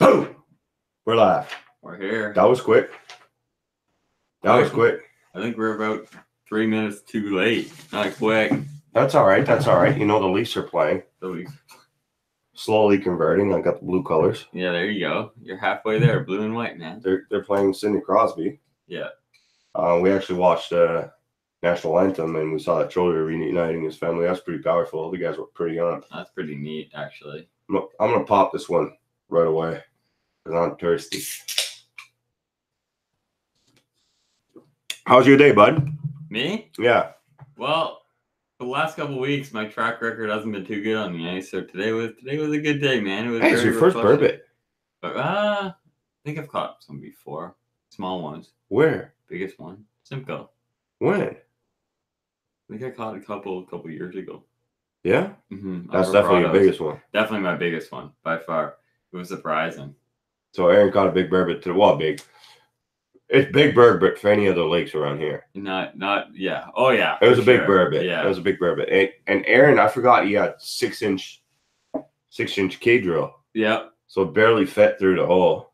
Boom! We're live. We're here. That was quick. That was quick. I think we're about 3 minutes too late. Not quick. That's all right. That's all right. You know, the Leafs are playing. The Leafs. Slowly converting. I got the blue colors. Yeah, there you go. You're halfway there. Blue and white, man. They're playing Sidney Crosby. Yeah. We actually watched national anthem, and we saw that Troller reuniting his family. That's pretty powerful. The guys were pretty on. That's pretty neat, actually. I'm going to pop this one right away because I'm thirsty. How's your day, bud? Me? Yeah. Well, the last couple of weeks, my track record hasn't been too good on the ice, so today was a good day, man. It was it's your first burbot. But I think I've caught some before. Small ones. Where? Biggest one. Simcoe. When? I think I caught a couple years ago. Yeah? Mm-hmm. That's definitely your biggest one. Definitely my biggest one, by far. It was surprising. So Aaron caught a big burbot today. Well, big. It's big burbot for any of the lakes around here. Yeah. Oh, yeah. It was a big burbot. Yeah. It was a big burbot. And Aaron, I forgot he had 6-inch K drill. Yep. So it barely fit through the hole.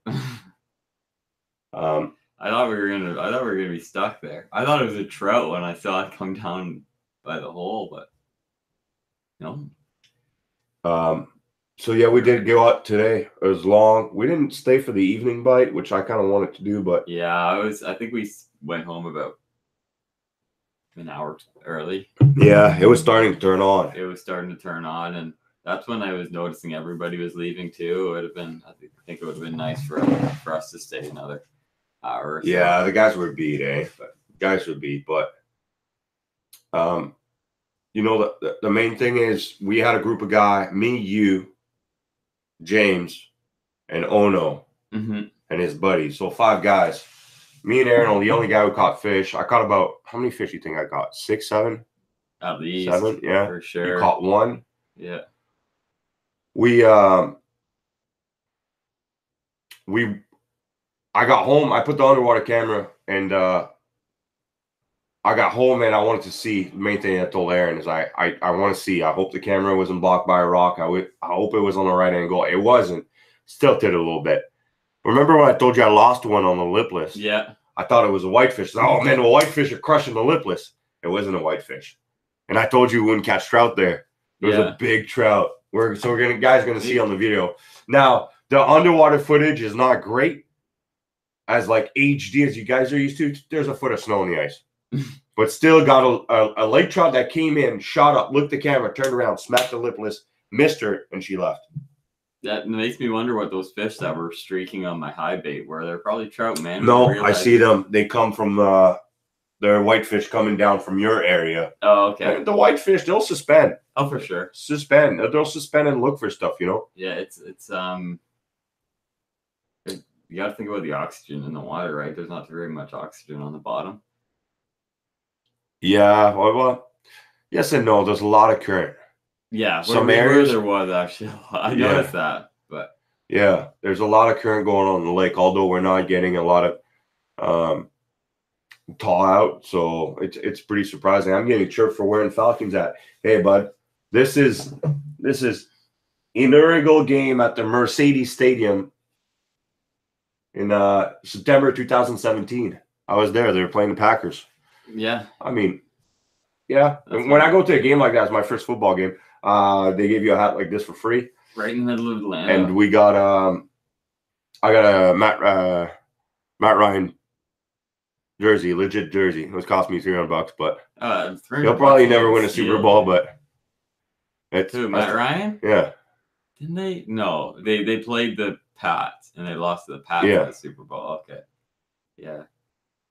I thought we were gonna be stuck there. I thought it was a trout when I saw it come down by the hole, but no. So yeah, we did go out today. It was long. We didn't stay for the evening bite, which I kind of wanted to do, but yeah, I think we went home about an hour early. Yeah, it was starting to turn on. It was starting to turn on, and that's when I was noticing everybody was leaving too. It would have been, I think it would have been nice for us to stay another hour or so. Yeah, the guys were beat, but you know, the main thing is we had a group of guys, me, you, James, and Ono, mm-hmm. and his buddies. So 5 guys. Me and Aaron are the only guy who caught fish. I caught about, how many fish do you think I caught? 6, 7? At least. 7, yeah. For sure. You caught 1. Yeah. I got home. I put the underwater camera, and I got home, and I wanted to see. The main thing I told Aaron is I want to see. I hope the camera wasn't blocked by a rock. I hope it was on the right angle. It wasn't. Still tilted a little bit. Remember when I told you I lost one on the Lipless? Yeah. I thought it was a whitefish. Oh man, the whitefish are crushing the Lipless. It wasn't a whitefish. And I told you we wouldn't catch trout there. It was a big trout. Guys gonna see on the video. Now the underwater footage is not great as like HD as you guys are used to. There's a foot of snow on the ice. But still got a lake trout that came in, shot up, looked at the camera, turned around, smacked the Lipless, missed her, and she left. That makes me wonder what those fish that were streaking on my high bait were. They're probably trout, man. No, I see them. They come from they're whitefish coming down from your area. Oh, okay. And the whitefish, they'll suspend. Oh, for sure. Suspend. They'll suspend and look for stuff, you know? Yeah, it's you got to think about the oxygen in the water, right? There's not very much oxygen on the bottom. Yeah, well, yes and no. There's a lot of current. Yeah, some areas there was actually. I noticed that, but yeah, there's a lot of current going on in the lake. Although we're not getting a lot of thaw out, so it's pretty surprising. I'm getting chirped for wearing Falcons at. Hey, bud, this is inaugural game at the Mercedes Stadium in September 2017. I was there. They were playing the Packers. Yeah. I mean, yeah. When I go to a game like that, it's my first football game. They give you a hat like this for free. Right in the middle of Atlanta. And we got I got a Matt Ryan jersey, legit jersey. It was cost me $300, but he'll probably never win a Super Bowl. But it's Matt Ryan. Yeah. Didn't they? No, they played the Pats and they lost to the Pats in the Super Bowl. Okay. Yeah.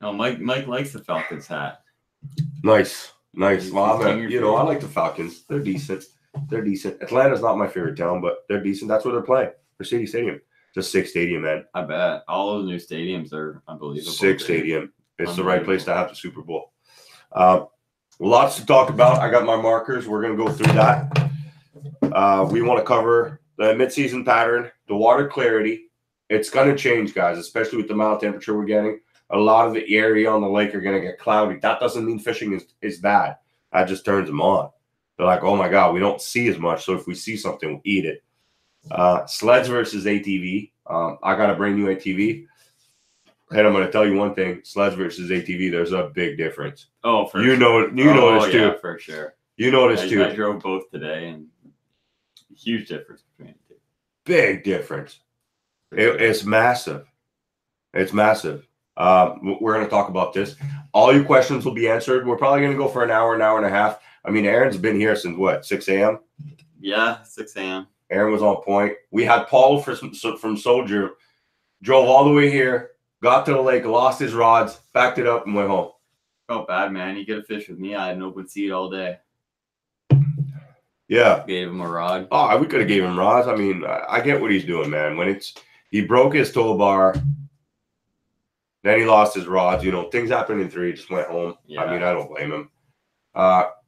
No, Mike likes the Falcons hat. Nice. Well, I like the Falcons. They're decent. Atlanta's not my favorite town, but they're decent. That's where they're playing. Mercedes Stadium. It's a sick stadium, man. I bet. All those new stadiums are unbelievable. Sick stadium. It's the right place to have the Super Bowl. Lots to talk about. I got my markers. We're going to go through that. We want to cover the midseason pattern, the water clarity. It's going to change, guys, especially with the mild temperature we're getting. A lot of the area on the lake are going to get cloudy. That doesn't mean fishing is bad. That just turns them on. They're like, oh, my God, we don't see as much. So if we see something, we'll eat it. Sleds versus ATV. I got a brand new ATV. And I'm going to tell you one thing: sleds versus ATV. There's a big difference. Oh, for you sure. know this too. Yeah, for sure. You know this too. I drove both today, and huge difference between the two. Big difference. It's massive. It's massive. We're going to talk about this. All your questions will be answered. We're probably going to go for an hour and a half. I mean, Aaron's been here since what, 6 a.m.? Yeah, 6 a.m. Aaron was on point. We had Paul from Soldier, drove all the way here, got to the lake, lost his rods, backed it up, and went home. Felt bad, man. You get a fish with me. I had an open seat all day. Yeah. Gave him a rod. Oh, we could have gave him rods. I mean, I get what he's doing, man. When he broke his tow bar, then he lost his rods. You know, things happened in 3. Just went home. Yeah. I mean, I don't blame him.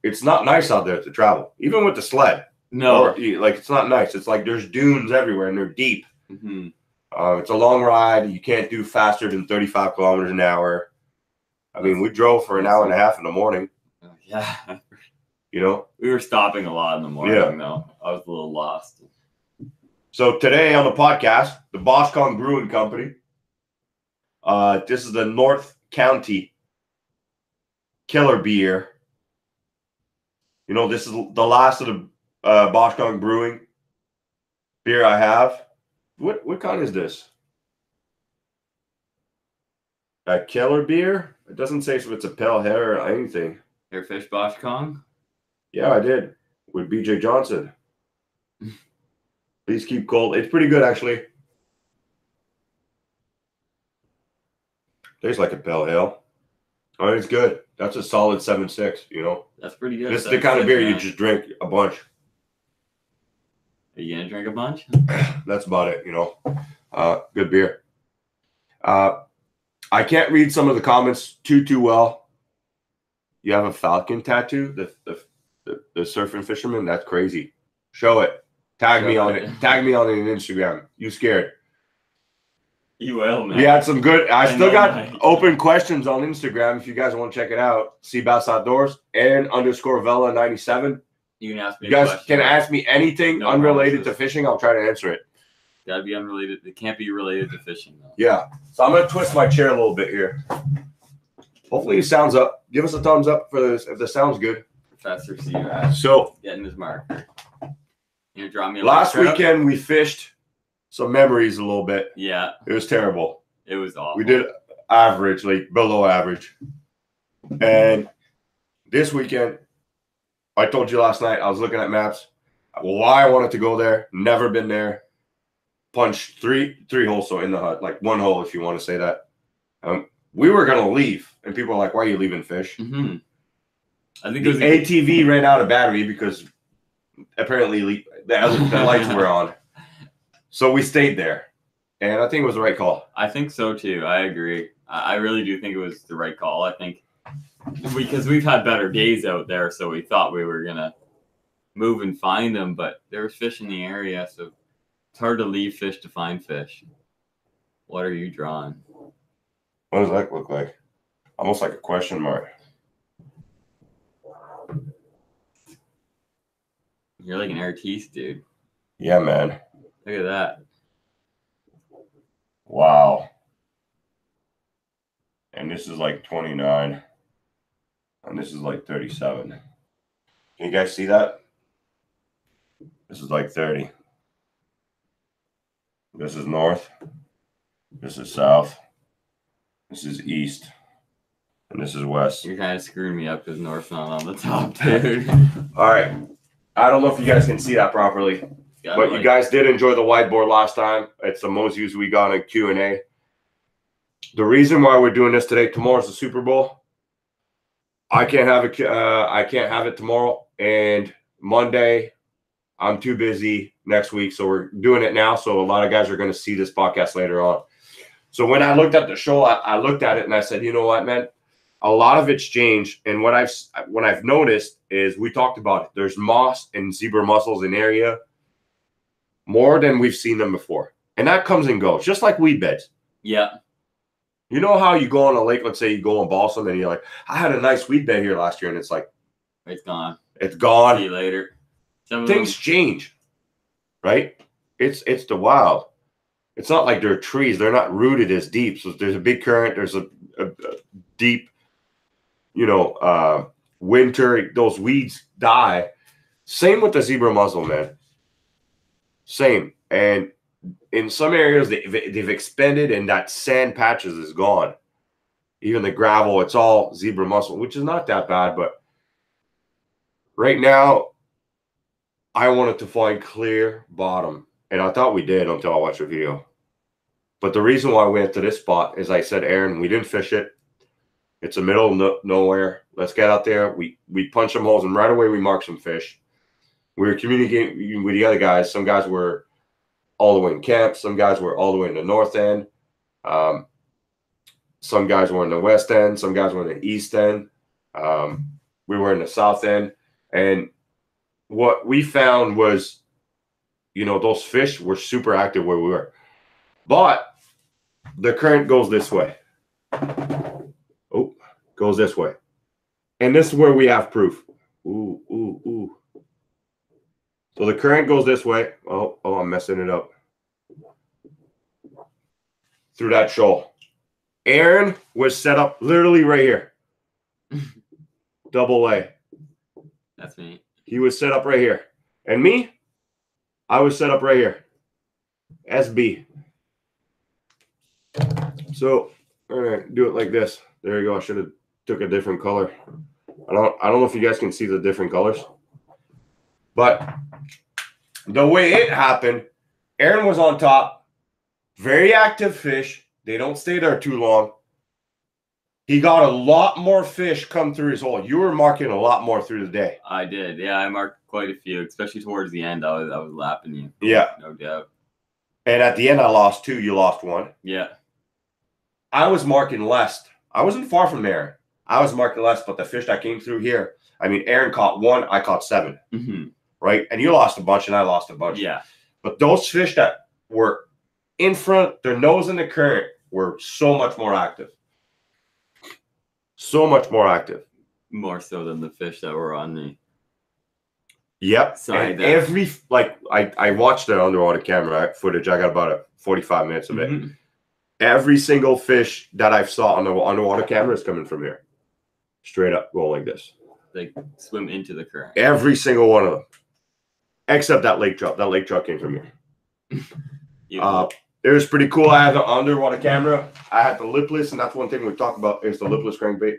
It's not nice out there to travel, even with the sled. No, it's not nice. It's like there's dunes everywhere and they're deep. Mm-hmm. It's a long ride. You can't do faster than 35 kilometers an hour. I mean, we drove for an hour and a half in the morning. Yeah. You know, we were stopping a lot in the morning, though. I was a little lost. So today on the podcast, the Boscong Brewing Company. This is the North County Killer Beer. You know, this is the last of the Boscong Brewing beer I have. What kind is this? A Killer beer? It doesn't say if it's a pale hair or anything. Airfish Boscong? Yeah, I did. With BJ Johnson. Please keep cold. It's pretty good, actually. Tastes like a pale ale. Oh, it's good. That's a solid 7.6, you know. That's pretty good. This is the kind of beer you just drink a bunch. Are you going to drink a bunch? That's about it, you know. Good beer. I can't read some of the comments too well. You have a falcon tattoo? The surfing fisherman? That's crazy. Show it. Tag me on it. Tag me on it on Instagram. You scared? You will, man. We had some good. I still got open questions on Instagram if you guys want to check it out. Seabass Outdoors and _Vela97. You can ask me. You guys can ask me anything unrelated to fishing. I'll try to answer it. Gotta be unrelated. It can't be related to fishing, though. Yeah. So I'm gonna twist my chair a little bit here. Hopefully it sounds up. Give us a thumbs up for this if this sounds good. Professor C. So getting his marker. You draw me a last weekend we fished some memories a little bit. Yeah. It was terrible. It was awful. We did average, like below average. And this weekend, I told you last night, I was looking at maps. Why I wanted to go there. Never been there. Punched three holes, so in the hut. Like one hole, if you want to say that. We were going to leave. And people are like, why are you leaving, fish? Mm-hmm. I think the ATV ran out of battery because apparently the lights were on. So we stayed there. And I think it was the right call. I think so, too. I agree. I really do think it was the right call. I think because we've had better days out there, so we thought we were going to move and find them, but there was fish in the area, so it's hard to leave fish to find fish. What are you drawing? What does that look like? Almost like a question mark. You're like an artiste, dude. Yeah, man. Look at that. Wow. And this is like 29. And this is like 37. Can you guys see that? This is like 30. This is north. This is south. This is east. And this is west. You're kind of screwing me up because north's not on the top, dude. All right. I don't know if you guys can see that properly. But you guys did enjoy the whiteboard last time. It's the most views we got in Q&A. The reason why we're doing this today, tomorrow's the Super Bowl. I can't have it tomorrow, and Monday I'm too busy next week, so we're doing it now. So a lot of guys are going to see this podcast later on. So when I looked at the show, I looked at it and I said, you know what, man? A lot of it's changed, and what I've noticed is we talked about it. There's moss and zebra mussels in area more than we've seen them before, and that comes and goes, just like weed beds. Yeah. You know how you go on a lake, let's say you go on Balsam, and you're like, I had a nice weed bed here last year, and it's like, it's gone. It's gone. See you later. Things change, right? It's the wild. it's not like they're trees. They're not rooted as deep. So there's a big current. There's a deep, winter. Those weeds die. Same with the zebra mussel, man. Same. And in some areas, they've expanded and that sand patches is gone. Even the gravel, it's all zebra mussel, which is not that bad. But right now, I wanted to find clear bottom. And I thought we did until I watched the video. But the reason why we went to this spot is I said, Aaron, we didn't fish it. It's the middle of nowhere. Let's get out there. We punched some holes, and right away we marked some fish. We were communicating with the other guys. Some guys were all the way in Kemp. Some guys were all the way in the north end. Some guys were in the west end. Some guys were in the east end. We were in the south end. And what we found was, those fish were super active where we were. But the current goes this way. Oh, goes this way. And this is where we have proof. Ooh, ooh, ooh. So the current goes this way. Oh, I'm messing it up. Through that shoal. Aaron was set up literally right here. Double A. That's me. He was set up right here. And me, I was set up right here. SB. So we're gonna do it like this. There you go. I should have took a different color. I don't know if you guys can see the different colors. But the way it happened, Aaron was on top. Very active fish. They don't stay there too long. He got a lot more fish come through his hole. You were marking a lot more through the day. I did. Yeah, I marked quite a few, especially towards the end. I was lapping you. Yeah. No doubt. And at the end, I lost 2. You lost 1. Yeah. I was marking less. I wasn't far from Aaron. I was marking less, but the fish that came through here, I mean, Aaron caught 1. I caught 7. Mm-hmm. Right? And you lost a bunch, and I lost a bunch. Yeah. But those fish that were in front, their nose in the current, were so much more active. So much more active. More so than the fish that were on the side. And I watched the underwater camera footage. I got about 45 minutes of it. Mm-hmm. Every single fish that I saw on the underwater camera is coming from here. Straight up, going like this. They swim into the current. Every single one of them. Except that lake trout. That lake trout came from here. It was pretty cool. I had the underwater camera. I had the lipless, and that's one thing we talk about is the lipless crankbait.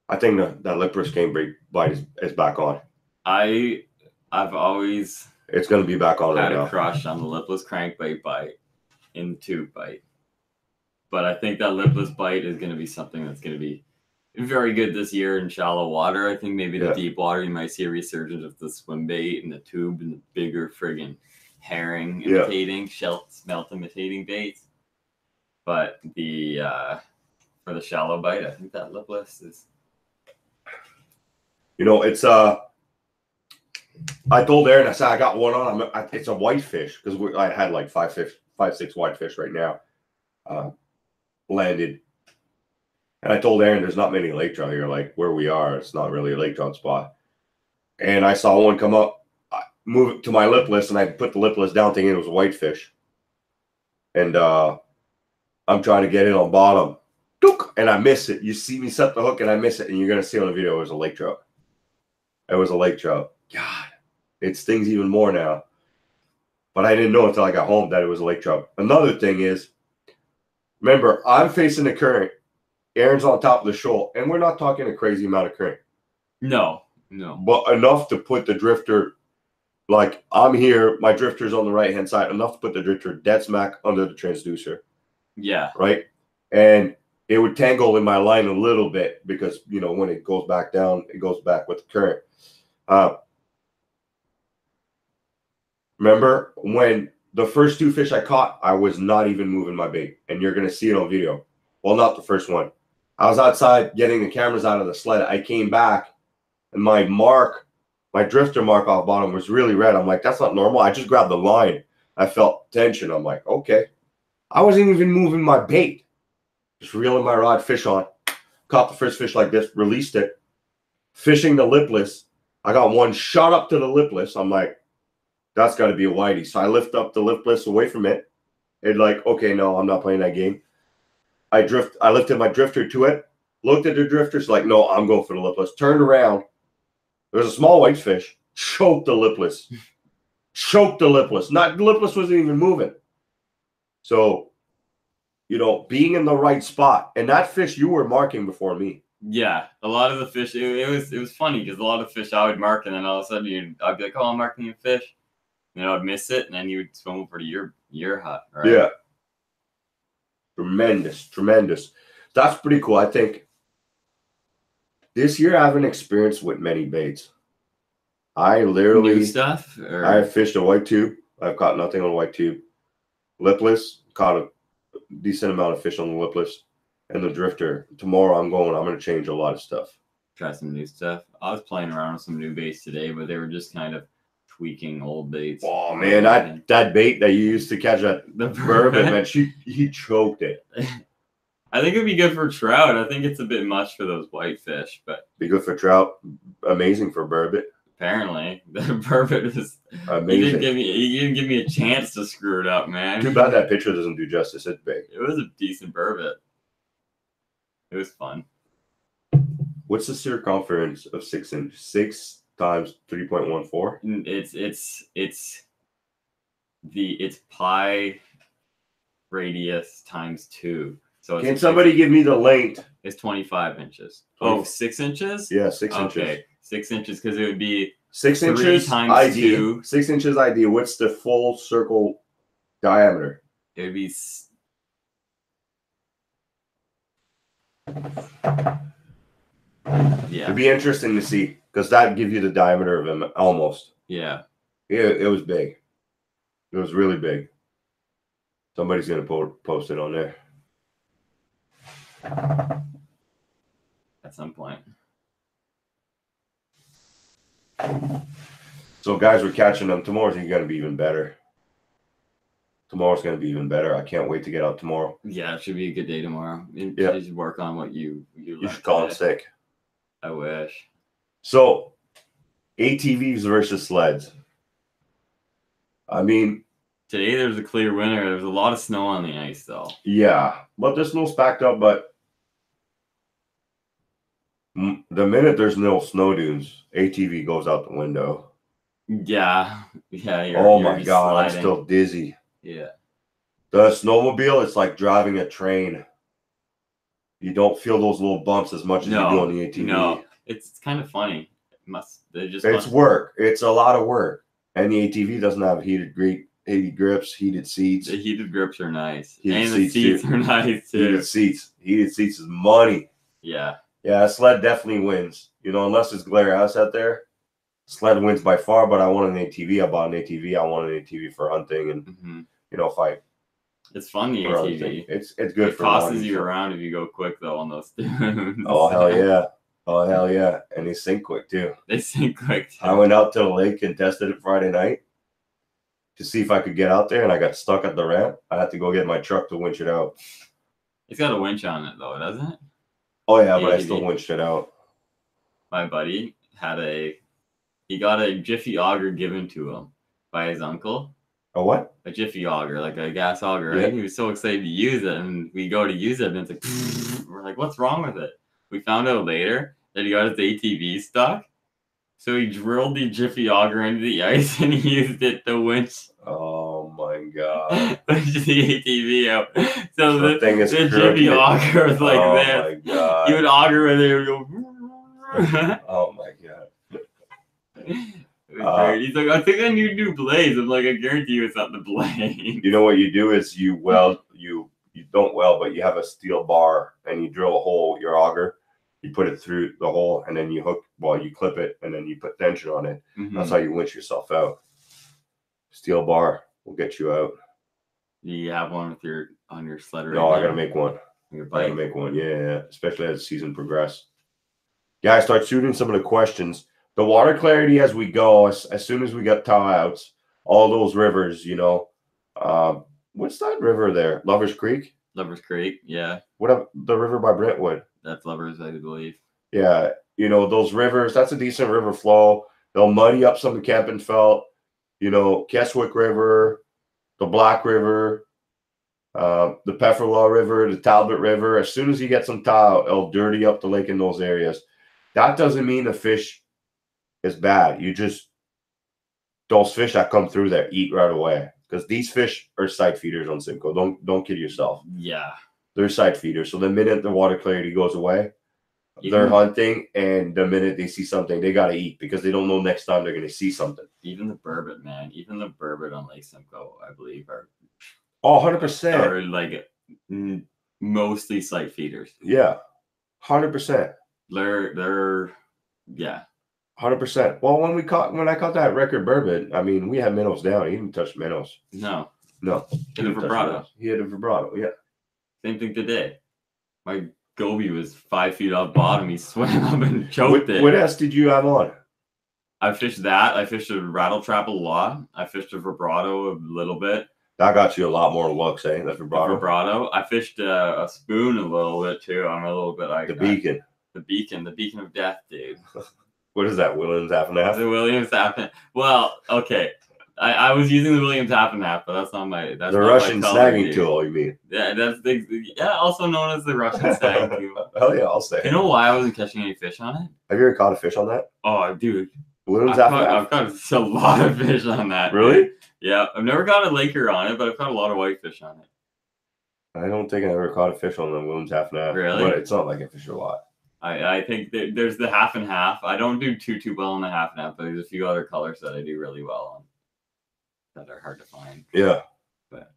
I think that lipless crankbait bite is back on. I've always it's going to be back on had right a now. Crush on the lipless crankbait bite in tube bite, but I think that lipless bite is going to be something that's going to be very good this year in shallow water. I think maybe the deep water you might see a resurgence of the swim bait and the tube and the bigger friggin' herring imitating, smelt imitating baits. But the for the shallow bite, I think that lipless is. It's I told Aaron, I said I got one on. It's a whitefish because I had like 5, 6 whitefish right now landed. And I told Aaron, there's not many lake trout here. Like where we are, it's not really a lake trout spot. And I saw one come up. Move it to my lipless, and I put the lipless down thinking it was a whitefish. And I'm trying to get it on bottom. And I miss it. You see me set the hook, and I miss it. And you're going to see on the video it was a lake trout. It was a lake trout. God, it stings even more now. But I didn't know until I got home that it was a lake trout. Another thing is, remember, I'm facing the current. Aaron's on top of the shoal. And we're not talking a crazy amount of current. No. But enough to put the drifter... Like, I'm here, my drifter's on the right-hand side, enough to put the drifter dead smack under the transducer. Yeah. Right? And it would tangle in my line a little bit because, when it goes back down, it goes back with the current. Remember, when the first 2 fish I caught, I was not even moving my bait. And you're going to see it on video. Well, not the first one. I was outside getting the cameras out of the sled. I came back, and my drifter mark off bottom was really red. I'm like, that's not normal. I just grabbed the line. I felt tension. I'm like, okay. I wasn't even moving my bait. Just reeling my rod, fish on. Caught the first fish like this, released it. Fishing the lipless. I got one shot up to the lipless. I'm like, That's got to be a whitey. So I lift up the Lipless away from it. And like, okay, no, I'm not playing that game. I lifted my drifter to it. Looked at the drifters, like, no, I'm going for the Lipless. Turned around. There's a small whitefish. Choked the Lipless. Choked the Lipless. The Lipless wasn't even moving. So, you know, being in the right spot. And that fish you were marking before me. Yeah, a lot of the fish. It was funny because a lot of fish I would mark, and then all of a sudden I'd be like, "Oh, I'm marking a fish," and then I'd miss it, and then you would swim over to your hut. Right? Yeah. Tremendous. That's pretty cool. I think this year I haven't experienced with many baits. I literally new stuff. I fished a white tube. I've caught nothing on a white tube. Lipless, caught a decent amount of fish on the Lipless. And the drifter. Tomorrow I'm going to change a lot of stuff. Try some new stuff. I was playing around with some new baits today, but they were just kind of tweaking old baits. Oh man, that bait that you used to catch the burbot, man, he choked it. I think it'd be good for trout. I think it's a bit much for those whitefish, but be good for trout. Amazing for burbot. Apparently, the burbot is amazing. He didn't give me a chance to screw it up, man. Too bad that picture doesn't do justice. It's big. It was a decent burbot. It was fun. What's the circumference of 6 inches? 6 times 3.14? It's pi radius times 2. So can somebody give me the length? It's 25 inches. Oh, 6 inches? Yeah, 6 inches. Okay, 6 inches because it would be 6 inches times ID. 2. 6 inches ID. What's the full circle diameter? It would be. Yeah, it'd be interesting to see because that gives you the diameter of him almost. Yeah, it was big. It was really big. Somebody's gonna post it on there at some point. So guys, we're catching them. Tomorrow's gonna be even better. Tomorrow's gonna be even better. I can't wait to get out tomorrow. Yeah, it should be a good day tomorrow. You should work on what you should call in sick. I wish. So, ATVs versus sleds. I mean, today there's a clear winner. There's a lot of snow on the ice, though. Yeah, but the snow's packed up. But the minute there's no snow dunes, ATV goes out the window. Yeah. Oh my God, sliding. I'm still dizzy. Yeah. The snowmobile, it's like driving a train. You don't feel those little bumps as much as you do on the ATV. No, it's kind of funny. It's work. It's a lot of work. And the ATV doesn't have heated grips, heated seats. The heated grips are nice. And the seats are nice too. Heated seats is money. Yeah. Yeah, sled definitely wins. You know, unless it's glare house out there. Sled wins by far, but I want an ATV. I bought an ATV. I want an ATV for hunting and you know, fight. It's fun, the ATV. It's good for tosses you around if you go quick though on those dunes. Oh hell yeah. Oh hell yeah. And they sink quick too. They sink quick too. I went out to the lake and tested it Friday night to see if I could get out there, and I got stuck at the ramp. I had to go get my truck to winch it out. It's got a winch on it though, doesn't it? Oh yeah, but I still winched it out. My buddy he got a Jiffy auger given to him by his uncle. A what? A Jiffy auger, like a gas auger, right? Yeah. He was so excited to use it, and we go to use it, and it's like, we're like, what's wrong with it? We found out later that he got his ATV stuck, so he drilled the Jiffy auger into the ice, and he used it to winch. Oh my God! Winch the ATV out. So the thing is the Jiffy auger was like this. Oh my God! He would auger with it, and go. Oh my God! He's like, I think I need new blades. I'm like, I guarantee you it's not the blade. You know what you do is you weld, you don't weld, but you have a steel bar and you drill a hole, your auger, you put it through the hole, and then you clip it, and then you put tension on it. That's how you winch yourself out. Steel bar will get you out. Do you have one on your sled right No, now? I gotta make one. Your I bike? gotta make one, yeah. Especially as the season progresses. Guys, start shooting some of the questions. The water clarity as we go, as soon as we got thaw-outs, all those rivers, you know. What's that river there? Lovers Creek? Lovers Creek, yeah. What the river by Brentwood? That's Lovers, I believe. Yeah, you know, those rivers, that's a decent river flow. They'll muddy up some of the camping felt. you know, Keswick River, the Black River, the Pefferlaw River, the Talbot River. As soon as you get some tile, it'll dirty up the lake in those areas. That doesn't mean the fish is bad. You just, those fish that come through there eat right away. Because these fish are side feeders on Simcoe. Don't kid yourself. Yeah. They're side feeders. So the minute the water clarity goes away, they're hunting, and the minute they see something, they got to eat because they don't know next time they're going to see something. Even the burbot, man. Even the burbot on Lake Simcoe, I believe, are 100%. Are like mostly sight feeders. Yeah, 100%. They're 100%. Well, when I caught that record burbot, I mean, we had minnows down. He didn't touch minnows. No. He hit a vibrato. He had a vibrato. Yeah. Same thing today. My goby was 5 feet off bottom. He swam up and choked it. What else did you have on? I fished that. I fished a rattle trap a lot. I fished a vibrato a little bit. That got you a lot more looks, eh? That vibrato. I fished a spoon a little bit too. I'm a little bit like the beacon. The beacon of death, dude. What is that? Williams half and half? The Williams half and well, okay. I was using the Williams half and half, but that's not my. That's the not Russian my color, snagging dude. tool. You mean? Yeah, also known as the Russian snagging tool. Hell yeah, I'll say. You know why I wasn't catching any fish on it? Have you ever caught a fish on that? Oh, dude. Williams half and half. I've caught a lot of fish on that. Really? Dude. Yeah, I've never caught a laker on it, but I've caught a lot of whitefish on it. I don't think I ever caught a fish on the Williams half and half. Really? But it's not like I fish a lot. I think there's the half and half. I don't do too well on the half and half, but there's a few other colors that I do really well on that are hard to find. Yeah. But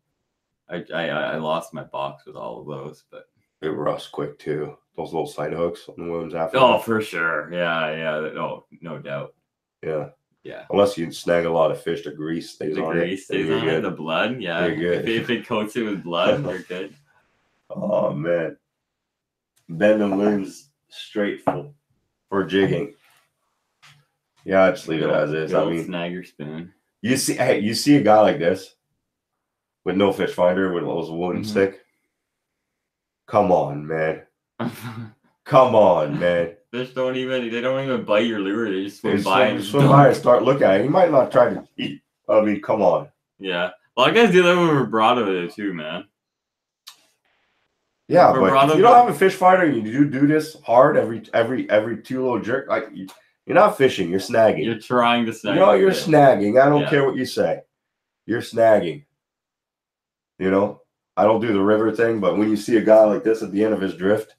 I lost my box with all of those, but it rusts quick too. Those little side hooks on the Williams half and half. Oh, for sure. Yeah. Oh, no doubt. Yeah. Yeah. Unless you snag a lot of fish, the grease stays on it. The grease stays on it. The blood, yeah. You're good. If it coats it with blood, you're good. Oh man. Bend the limbs straight for jigging. Yeah, I'd just leave it as is. I mean, snagger spoon. You see a guy like this with no fish finder with those wooden stick. Come on, man. Come on, man. Fish don't even bite your lure. They just swim by and start looking at it. He might not try to eat. I mean, come on. Yeah. A lot of guys do that with vibrato too, man. Yeah, but if you don't have a fish finder and you do this hard every two little jerk, like you're not fishing, you're snagging. You're trying to snag. You're snagging. I don't care what you say. You're snagging. You know, I don't do the river thing, but when you see a guy like this at the end of his drift,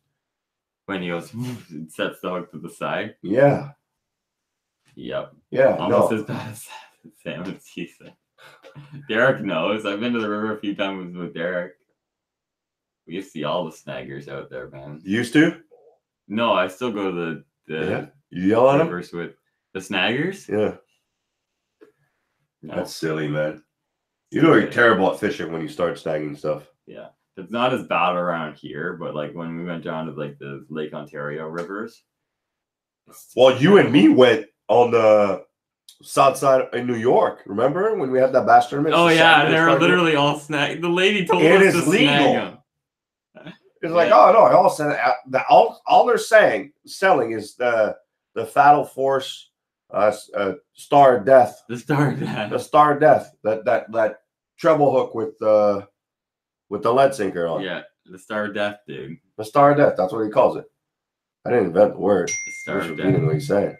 when he goes and sets the hook to the side. Yeah. Yep. Yeah. Almost as bad as salmon season. Derek knows. I've been to the river a few times with Derek. We used to see all the snaggers out there, man. You used to? No, I still go to the You yell at them? with the snaggers? Yeah. No. That's silly, man. You're terrible at fishing when you start snagging stuff. Yeah. It's not as bad around here, but like when we went down to like the Lake Ontario rivers. Well, you and me went on the south side in New York. Remember when we had that bass tournament? Oh yeah, they're literally all snagged. The lady told us to snag them. It's like, oh no, I all said all they're selling is the Fatal Force Star of Death. The Star of Death. The Star of Death. That treble hook with the lead sinker on. Yeah, the Star of Death, dude. The Star of Death, that's what he calls it. I didn't invent the word. The Star of Death. What he's saying.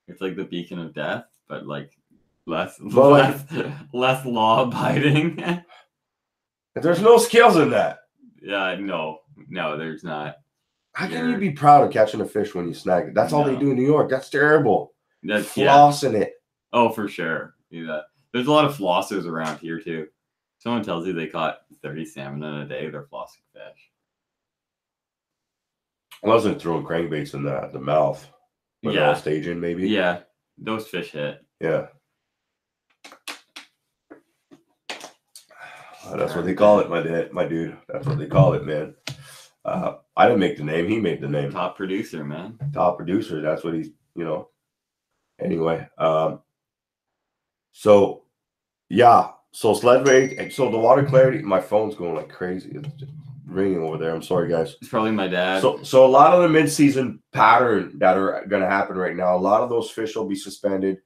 It's like the beacon of death, but like less law abiding. There's no skills in that. Yeah, no, there's not. How can you be proud of catching a fish when you snag it? That's all they do in New York. That's terrible. That's flossing it. Oh, for sure. Do that. There's a lot of flossers around here too. Someone tells you they caught 30 salmon in a day, they're flossing fish. I wasn't throwing crankbaits in the mouth. Yeah. Staging maybe. Yeah. Those fish hit. Yeah. That's what they call it, my dude. That's what they call it, man. I didn't make the name. He made the name. Top producer, man. Top producer. That's what he's, Anyway. So, yeah. So sled rate. So the water clarity. My phone's going like crazy. It's just ringing over there. I'm sorry, guys. It's probably my dad. So a lot of the mid-season pattern that are going to happen right now, a lot of those fish will be suspended.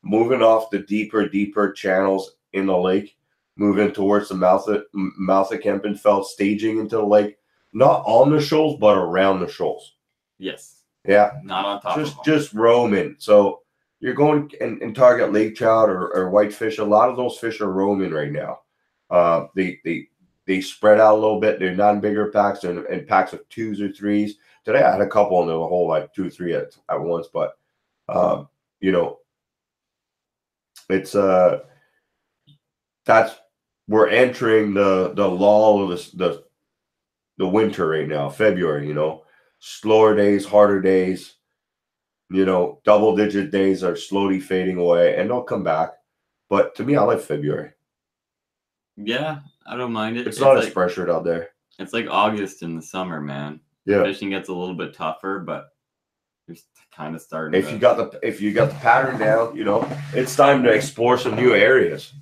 moving off the deeper channels in the lake, moving towards the mouth of Kemp and fell, staging into the lake, not on the shoals, but around the shoals. Yes. Yeah. Not on top of them. Just roaming. So you're going and target lake trout or whitefish. A lot of those fish are roaming right now. They spread out a little bit. They're not in bigger packs and packs of 2s or 3s. Today I had a couple in the whole, like 2 or 3 at once, but you know, it's that's we're entering the lull of the winter right now, February, you know. Slower days, harder days, you know, double-digit days are slowly fading away, and they'll come back. But to me, I like February. Yeah, I don't mind it. It's not as pressured out there. It's like August in the summer, man. Yeah. Fishing gets a little bit tougher, but you're kind of starting. If you got the pattern down, you know, it's time to explore some new areas.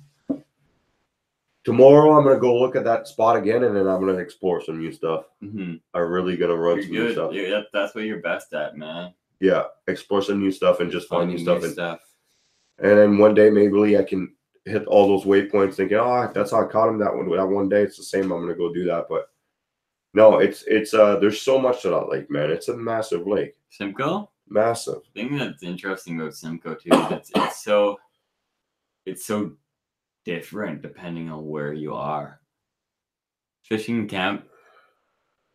Tomorrow, I'm gonna go look at that spot again, and then I'm gonna explore some new stuff. Mm-hmm. I'm really gonna run some new stuff. Yeah, that's what you're best at, man. Yeah, explore some new stuff and just find new stuff. And then one day maybe I can hit all those waypoints, thinking, oh, that's how I caught him that one day. It's the same. I'm gonna go do that, but no, it's there's so much to that lake, man. It's a massive lake. Simcoe? Massive. The thing that's interesting about Simcoe too is it's so different depending on where you are. Fishing in Kemp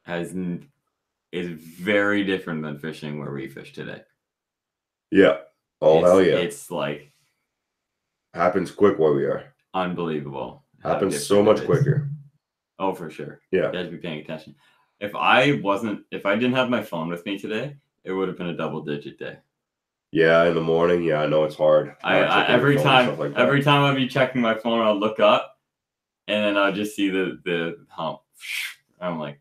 is very different than fishing where we fish today. Yeah. Oh, hell yeah. It's like happens quick where we are. Unbelievable. Happens so much quicker. Oh, for sure. Yeah. You guys be paying attention. If I didn't have my phone with me today, it would have been a double-digit day. Yeah, in the morning. Yeah, I know it's hard. Every time I'd be checking my phone, I'll look up, and then I'll just see the hump. I'm like,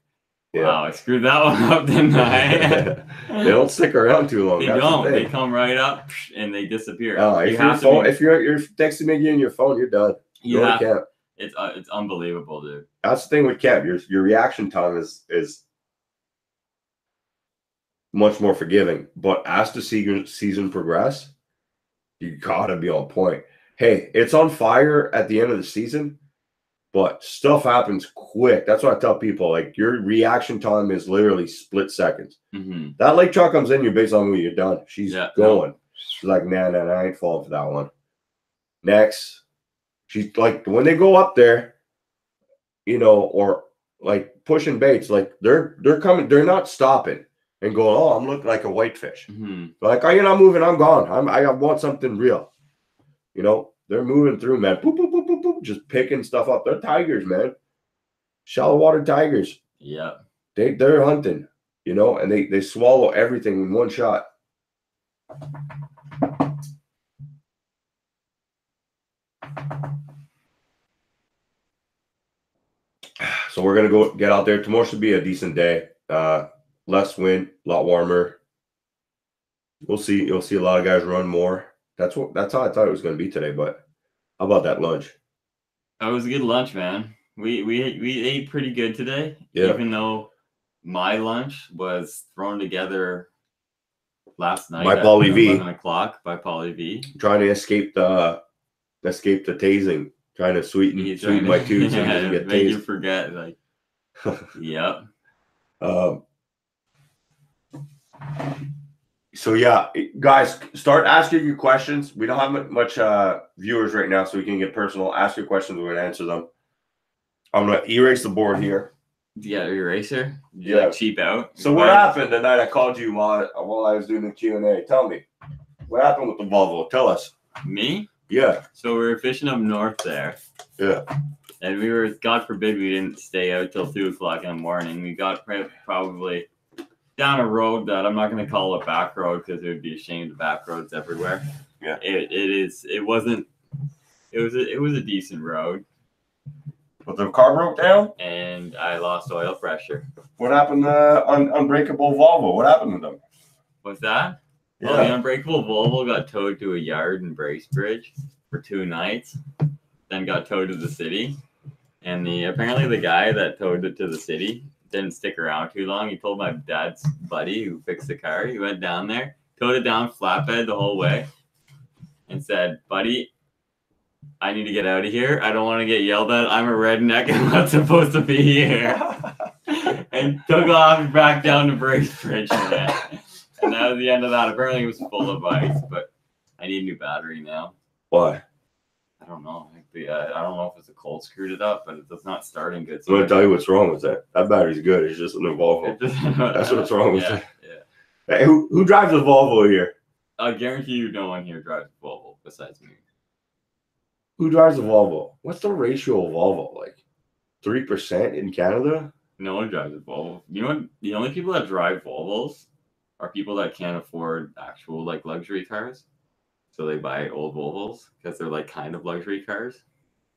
wow, I screwed that one up, didn't I? They don't stick around too long. They don't. They come right up and they disappear. If you're texting me in your phone, you're done. It's unbelievable, dude. That's the thing with Kemp. Your reaction time is much more forgiving, but as the season progresses, you gotta be on point. Hey, it's on fire at the end of the season, but stuff happens quick. That's what I tell people. Like, your reaction time is literally split seconds. Mm-hmm. That lake trout comes in, you're based on who you're done. She's going. She's like, nah, I ain't falling for that one. Next, she's like, when they go up there, you know, or like pushing baits, like they're coming, they're not stopping and going, oh, I'm looking like a whitefish. Mm-hmm. Like, oh, you're not moving, I'm gone. I want something real. You know, they're moving through, man. Boop, boop, boop, boop, boop, just picking stuff up. They're tigers, man. Shallow water tigers. Yeah. They're hunting, you know, and they swallow everything in one shot. So we're gonna go get out there. Tomorrow should be a decent day. Less wind, a lot warmer. We'll see. You'll see a lot of guys run more. That's how I thought it was gonna be today. But how about that lunch? That was a good lunch, man. We ate pretty good today. Yeah. Even though my lunch was thrown together last night by Paulie V. 11 o'clock by Paulie V. Trying to escape the tasing. Trying to sweeten my tooth so he doesn't get tased. Make you forget, like, yep. So yeah, guys, start asking your questions. We don't have much viewers right now, so we can get personal. Ask your questions, we're gonna answer them. I'm gonna erase the board here. Yeah, eraser. Did you Yeah. like cheap out? So what happened the night I called you while I was doing the Q&A? Tell me, what happened with the Volvo? Tell us. Me? Yeah. So we were fishing up north there. Yeah. And we were, God forbid, we didn't stay out till 2 o'clock in the morning. We got probably down a road that I'm not going to call a back road because it would be a shame. The back roads everywhere. Yeah. It was a decent road. But the car broke down? And I lost oil pressure. What happened to Unbreakable Volvo? What happened to them? What's that? Yeah. Well, the Unbreakable Volvo got towed to a yard in Bracebridge for 2 nights, then got towed to the city. And apparently the guy that towed it to the city didn't stick around too long. He told my dad's buddy who fixed the car. He went down there, towed it down flatbed the whole way. and said, "Buddy, I need to get out of here. I don't want to get yelled at. I'm a redneck. I'm not supposed to be here." And took off back down to Bracebridge, man. And that was the end of that. Apparently, it was full of ice, but I need a new battery now. Why? I don't know. I don't know if it's a cold screwed it up, but it's not starting good. So I'm gonna tell you what's wrong with that. That battery's good. It's just an Volvo. That's what's wrong with it. Yeah. Hey, who drives a Volvo here? I guarantee you, no one here drives a Volvo besides me. Who drives a Volvo? What's the ratio of Volvo? Like 3% in Canada? No one drives a Volvo. You know what? The only people that drive Volvos are people that can't afford actual like luxury cars. So they buy old Volvos because they're like kind of luxury cars.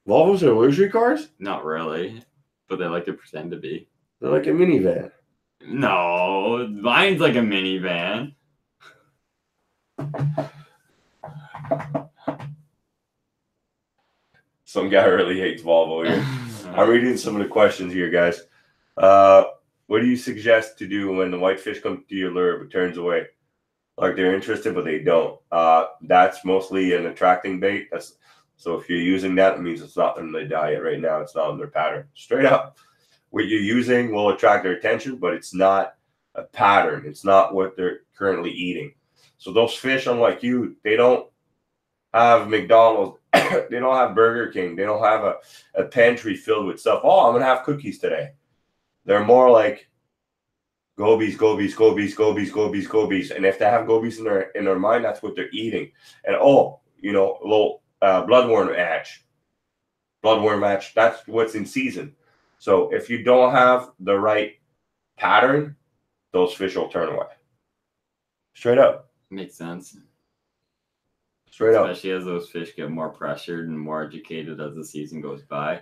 Volvos are luxury cars? Not really, but they like to pretend to be. They're like a minivan. No, mine's like a minivan. Some guy really hates Volvo here. I'm reading some of the questions here, guys. What do you suggest to do when the whitefish come to your lure but turns away? Like they're interested, but they don't. That's mostly an attracting bait. So if you're using that, it means it's not in their diet right now. It's not in their pattern. Straight up. What you're using will attract their attention, but it's not a pattern. It's not what they're currently eating. So those fish, unlike you, they don't have McDonald's. They don't have Burger King. They don't have a pantry filled with stuff. Oh, I'm going to have cookies today. They're more like gobies, gobies, gobies, gobies, gobies, gobies. And if they have gobies in their mind, that's what they're eating. And a little bloodworm match. Bloodworm match, that's what's in season. So if you don't have the right pattern, those fish will turn away. Straight up. Makes sense. Straight up. Especially as those fish get more pressured and more educated as the season goes by.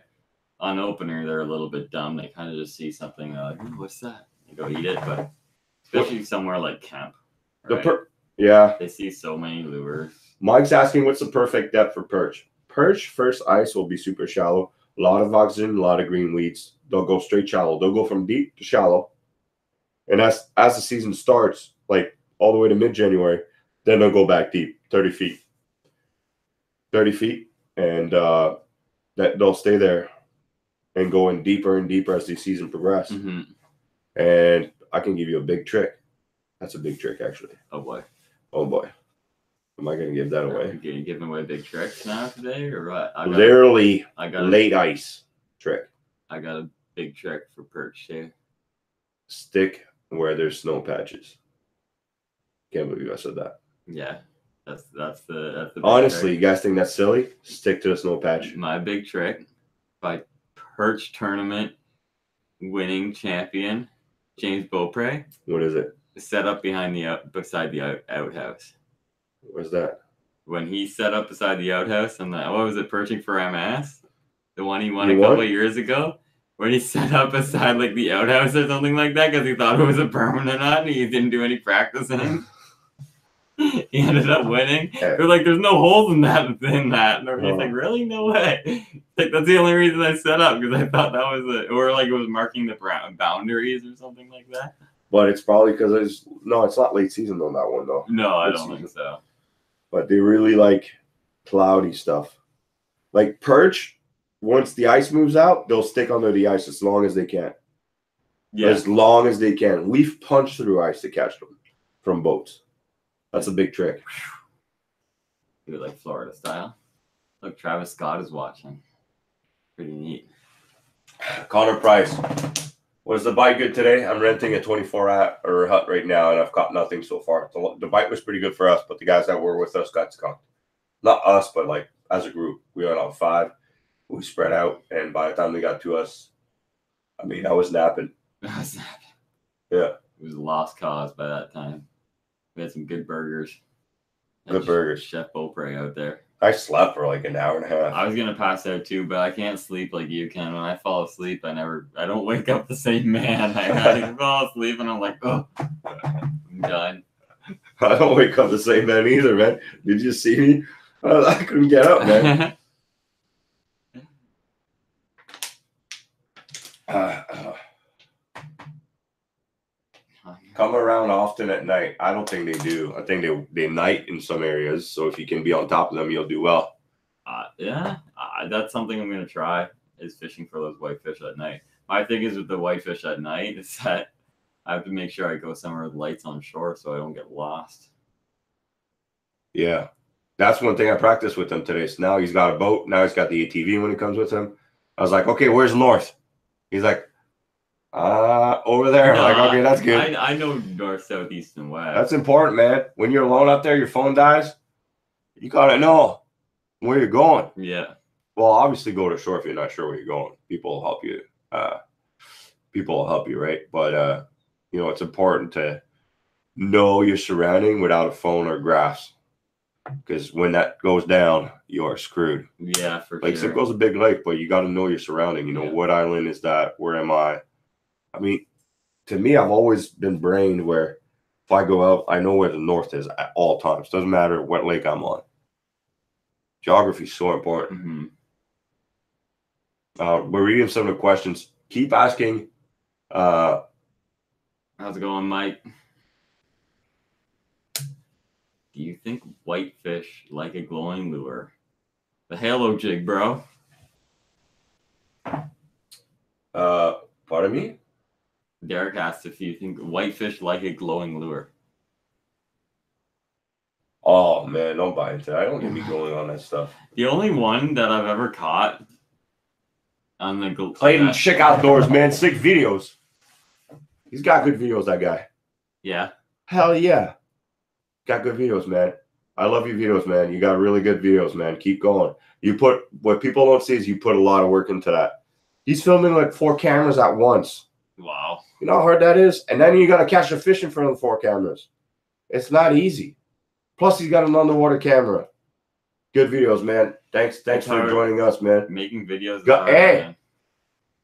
On opener, they're a little bit dumb. They kind of just see something like, what's that? They go eat it. But especially somewhere like Kemp. Right? Yeah. They see so many lures. Mike's asking, what's the perfect depth for perch? Perch, first ice will be super shallow. A lot of oxygen, a lot of green weeds. They'll go straight shallow. They'll go from deep to shallow. And as the season starts, like all the way to mid-January, then they'll go back deep, 30 feet. 30 feet. And that they'll stay there and go in deeper and deeper as the season progresses. Mm-hmm. And I can give you a big trick. That's a big trick, actually. Oh, boy. Oh, boy. Am I going to give that away? Are you giving away big tricks now today or what? Literally late ice trick. I got a big trick for perch here. Stick where there's snow patches. Can't believe I said that. Yeah. That's the honestly, you guys think that's silly? Stick to the snow patch. My big trick by perch tournament winning champion James Beaupre. What is it? Set up beside the outhouse. Where's that? When he set up beside the outhouse and what was it, perching for MS? The one he won a couple of years ago? When he set up beside like the outhouse or something like that because he thought it was a permanent on and he didn't do any practicing. He ended up winning. They're like, there's no holes in that. And everybody's like, really? No way. Like, that's the only reason I set up because I thought that was or like it was marking the boundaries or something like that. But it's probably because it's not late season on that one though. No, I don't think so. But they really like cloudy stuff. Like perch, once the ice moves out, they'll stick under the ice as long as they can. Yeah. As long as they can. We've punched through ice to catch them from boats. That's a big trick. Do it like Florida style. Look, Travis Scott is watching. Pretty neat. Connor Price. Was the bite good today? I'm renting a 24-hour hut right now, and I've caught nothing so far. The bite was pretty good for us, but the guys that were with us got skunked. Not us, but like as a group. We went on 5. We spread out, and by the time they got to us, I mean, I was napping. Yeah. It was a lost cause by that time. We had some good burgers. Good burgers. Chef Beaupre out there. I slept for like an hour and a half. I was gonna pass out too, but I can't sleep like you can. When I fall asleep, I don't wake up the same man. I fall asleep and I'm like, oh, I'm done. I don't wake up the same man either, man. Did you see me? I couldn't get up, man. come around often at night. I don't think they do. I think they night in some areas. So if you can be on top of them, you'll do well. That's something I'm gonna try. Is fishing for those whitefish at night. My thing is with the whitefish at night is that I have to make sure I go somewhere with lights on shore so I don't get lost. Yeah. That's one thing I practiced with him today. So now he's got a boat. Now he's got the ATV when he comes with him. I was like, okay, where's north? He's like, over there. I'm like, okay, that's good. I know north, south, east, and west. That's important, man. When you're alone out there, your phone dies. You gotta know where you're going. Yeah. Well, obviously go to shore if you're not sure where you're going. People will help you. People will help you, right? But you know, it's important to know your surrounding without a phone or graphs. Because when that goes down, you are screwed. Yeah, for sure. Like Simcoe's a big lake, but you got to know your surrounding. You know, what island is that? Where am I? I mean, to me, I've always been brained where if I go out, I know where the north is at all times. Doesn't matter what lake I'm on. Geography is so important. Mm-hmm. We're reading some of the questions. Keep asking. How's it going, Mike? Do you think whitefish like a glowing lure? The halo jig, bro. Pardon me? Derek asked if you think whitefish like a glowing lure. Oh, man, don't buy into that. I don't get me going on that stuff. The only one that I've ever caught on the Clayton Chick Outdoors, man. Sick videos. He's got good videos, that guy. Yeah. Hell yeah. Got good videos, man. I love your videos, man. You got really good videos, man. Keep going. You put, what people don't see is you put a lot of work into that. He's filming like 4 cameras at once. Wow. You know how hard that is? And then you got to catch a fish in front of the 4 cameras. It's not easy. Plus, he's got an underwater camera. Good videos, man. Thanks for joining us, man. Making videos. Hey, man.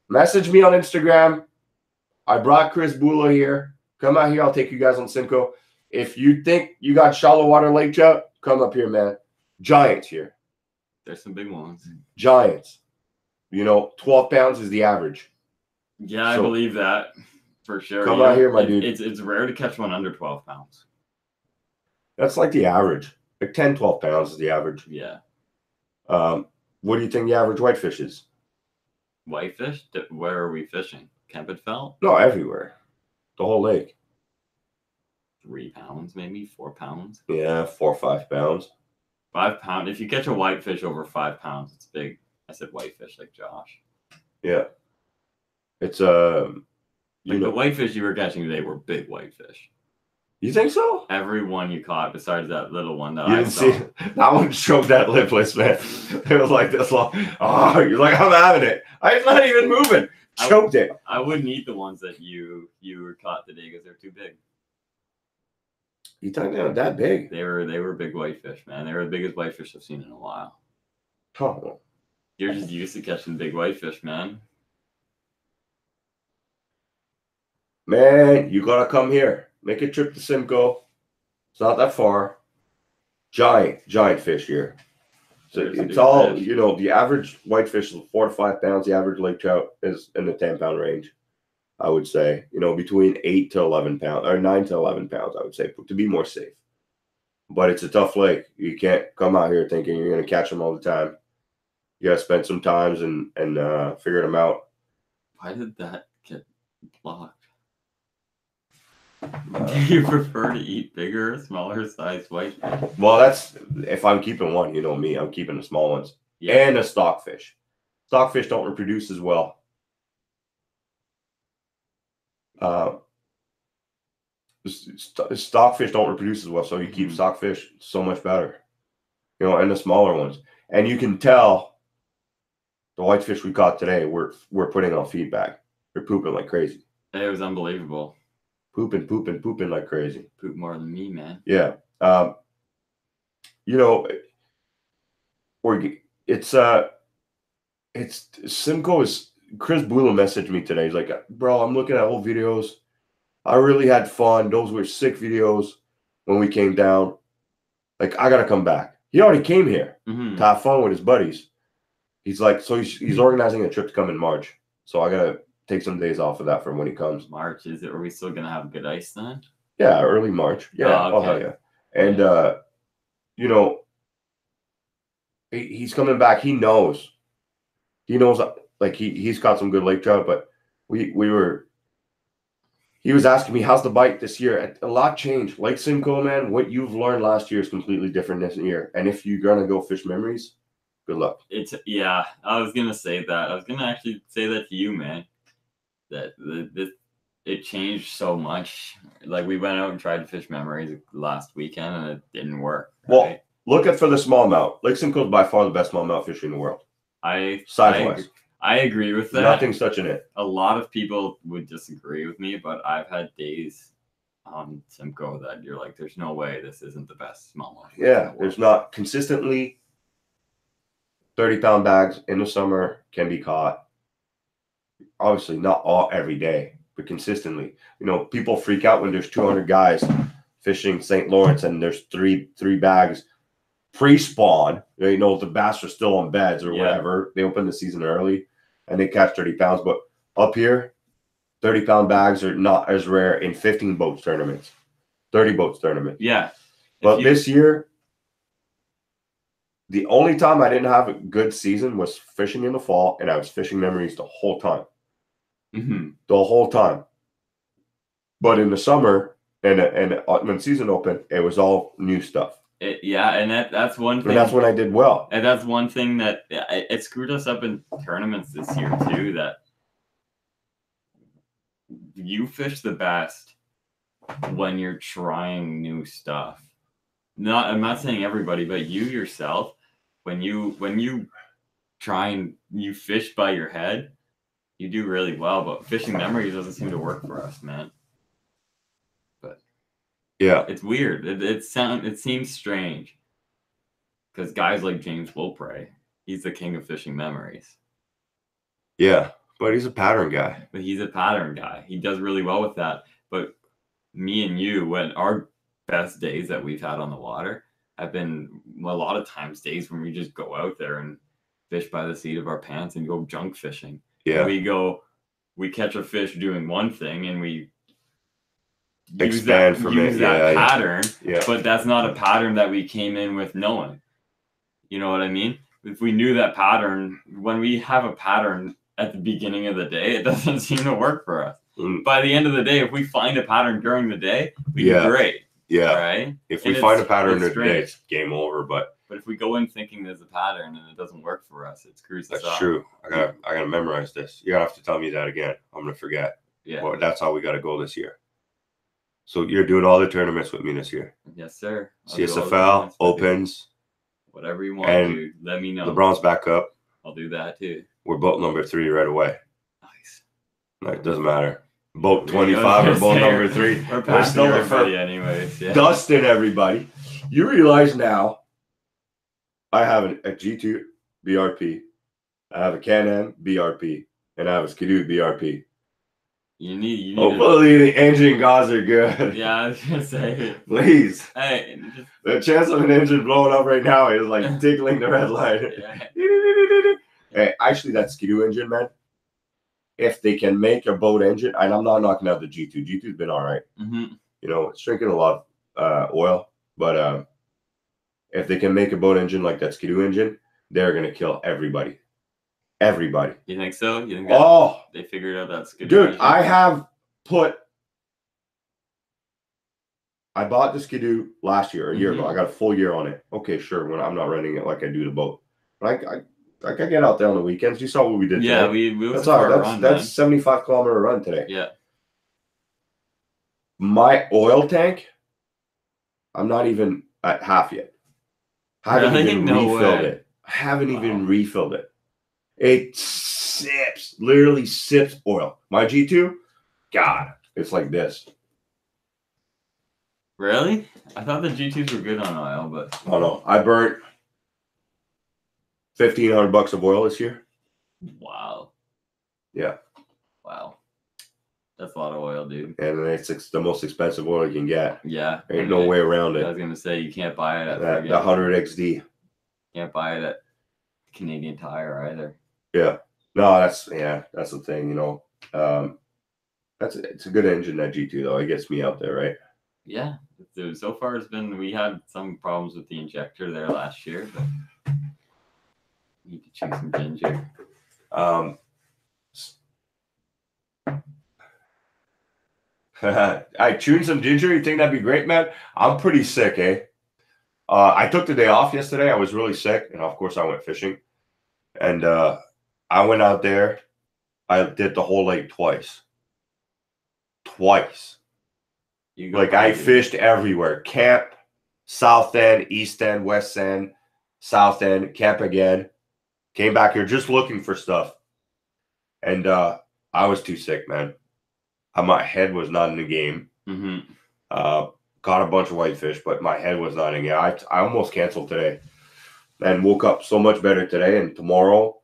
Message me on Instagram. I brought Chris Bula here. Come out here. I'll take you guys on Simcoe. If you think you got shallow water lake trout, come up here, man. Giants here. There's some big ones. Giants. You know, 12 pounds is the average. Yeah, I believe that for sure. Come out here, my dude. It's rare to catch one under 12 pounds. That's like the average. Like 10, 12 pounds is the average. Yeah. What do you think the average whitefish is? Whitefish? Where are we fishing? Kemp and Fell? No, everywhere. The whole lake. 3 pounds, maybe 4 pounds. Yeah, 4 or 5 pounds. 5 pounds. If you catch a whitefish over 5 pounds, it's big. I said whitefish like Josh. Yeah. It's the whitefish you were catching today were big whitefish. You think so? Every one you caught, besides that little one that you I didn't saw. See that one choked that lipless, man. It was like this long. Oh, you're like, I'm having it. It's not even moving. Choked it. I wouldn't eat the ones that you were caught today because they're too big. You think they were that big? They were big whitefish, man. They were the biggest whitefish I've seen in a while. Oh. You're just used to catching big whitefish, man. Man, you gotta come here. Make a trip to Simcoe. It's not that far. Giant fish here. So it's all fish. You know, the average whitefish is 4 to 5 pounds. The average lake trout is in the 10-pound range, I would say. You know, between 8 to 11 pounds, or 9 to 11 pounds, I would say, to be more safe. But it's a tough lake. You can't come out here thinking you're going to catch them all the time. You got to spend some times and figure them out. Why did that get blocked? Do you prefer to eat bigger or smaller sized whitefish? Well, that's if I'm keeping one, you know me, I'm keeping the small ones. Yeah. And a stockfish. Stockfish don't reproduce as well. Stockfish don't reproduce as well, so you keep stockfish so much better. You know, and the smaller ones. And you can tell the whitefish we caught today, we're putting on feedback. They're pooping like crazy. It was unbelievable. Pooping like crazy. Poop more than me, man. Yeah. You know, it's Simcoe is Chris Bula messaged me today. He's like, bro, I'm looking at old videos. I really had fun. Those were sick videos when we came down. Like, I gotta come back. He already came here to have fun with his buddies. He's like, so he's organizing a trip to come in March. So I gotta take some days off of that for when he comes. March, is it? Are we still gonna have good ice then? Yeah, early March. Yeah, Oh, okay. hell yeah. And you know, he's coming back. He knows. Like he's caught some good lake trout, but he was asking me, how's the bite this year? A lot changed. Lake Simcoe, man, what you've learned last year is completely different this year. And if you're gonna go fish memories, good luck. I was gonna say that. I was gonna actually say that to you, man. That it changed so much. Like we went out and tried to fish memories last weekend and it didn't work. Right? Well, look at for the smallmouth. Lake Simcoe is by far the best smallmouth fishing in the world. I agree with that. Nothing's touching it. A lot of people would disagree with me, but I've had days on Simcoe that you're like, there's no way this isn't the best smallmouth. Yeah, there's not consistently 30-pound bags in the summer can be caught. Obviously, not all every day, but consistently. You know, people freak out when there's 200 guys fishing St. Lawrence and there's three bags pre-spawn. You know, the bass are still on beds or whatever. They open the season early and they catch 30 pounds. But up here, 30-pound bags are not as rare in 15 boats tournaments, 30 boats tournaments. Yeah. But this year, the only time I didn't have a good season was fishing in the fall, and I was fishing memories the whole time. Mm-hmm. The whole time. But in the summer and when season opened, it was all new stuff. And that's one thing. And that's when I did well. And that's one thing that it screwed us up in tournaments this year too, that you fish the best when you're trying new stuff. I'm not saying everybody, but you yourself, when you try and you fish by your head, you do really well. But fishing memories doesn't seem to work for us, man. But yeah, it's weird. It seems strange because guys like James Wilpray, he's the king of fishing memories. Yeah, but he's a pattern guy. He does really well with that. But me and you, when our best days that we've had on the water have been a lot of times days when we just go out there and fish by the seat of our pants and go junk fishing. Yeah. We catch a fish doing one thing and we use that pattern, yeah. But that's not a pattern that we came in with knowing. You know what I mean? If we knew that pattern, when we have a pattern at the beginning of the day, it doesn't seem to work for us. By the end of the day, if we find a pattern during the day, we do great. Yeah. Right? If we find a pattern during the day, it's game over. But if we go in thinking there's a pattern and it doesn't work for us, it screws us up. That's true. I gotta memorize this. You're gonna have to tell me that again. I'm gonna forget. Yeah. Well, that's how we gotta go this year. So you're doing all the tournaments with me this year. Yes, sir. CSFL, Opens. Whatever you want to do, let me know. LeBron's back up. I'll do that too. We're boat number 3 right away. Nice. Like, doesn't matter. Boat 25 or boat number 3. We're still everybody anyways. Yeah. Dustin, everybody. You realize now I have a G2 BRP. I have a Can-Am BRP. And I have a Skidoo BRP. You need hopefully the engine guys are good. Yeah, I was gonna say. Please. Hey, the chance of an engine blowing up right now is like tickling the red light. Yeah. Hey, actually, that Skidoo engine, man. If they can make a boat engine, and I'm not knocking out the G2. G2's been all right. Mm-hmm. You know, it's drinking a lot of oil, but if they can make a boat engine like that Skidoo engine, they're gonna kill everybody. Everybody. You think so? You think they figured out that Skidoo? Dude, I bought the Skidoo last year, a year ago. I got a full year on it. Okay, sure. When I'm not running it like I do the boat, but I can get out there on the weekends. You saw what we did. Yeah, today. we that's all right. That's 75-kilometer run today. Yeah. My oil tank, I'm not even at half yet. I haven't even refilled it. I haven't even refilled it. It literally sips oil. My G2, God, it's like this. Really? I thought the G2s were good on oil, but oh no, I burnt $1,500 of oil this year. Wow. Yeah. Wow. That's a lot of oil, dude. And it's the most expensive oil you can get. Yeah. Ain't no way around it. I was gonna say you can't buy it at the 100 XD. Can't buy it at Canadian Tire either. Yeah. No, that's the thing, you know. It's a good engine, that G2 though. It gets me out there, right? Yeah. So far we had some problems with the injector there last year, but need to chew some ginger. I chewed some ginger. You think that'd be great, man? I'm pretty sick, eh? I took the day off yesterday. I was really sick, and of course I went fishing. And I went out there. I did the whole lake twice. Like I fished everywhere. Kemp, South End, East End, West End, South End, Kemp again. Came back here just looking for stuff. And I was too sick, man. My head was not in the game. Caught a bunch of whitefish, but my head was not in the game. I almost canceled today and woke up so much better today. And tomorrow,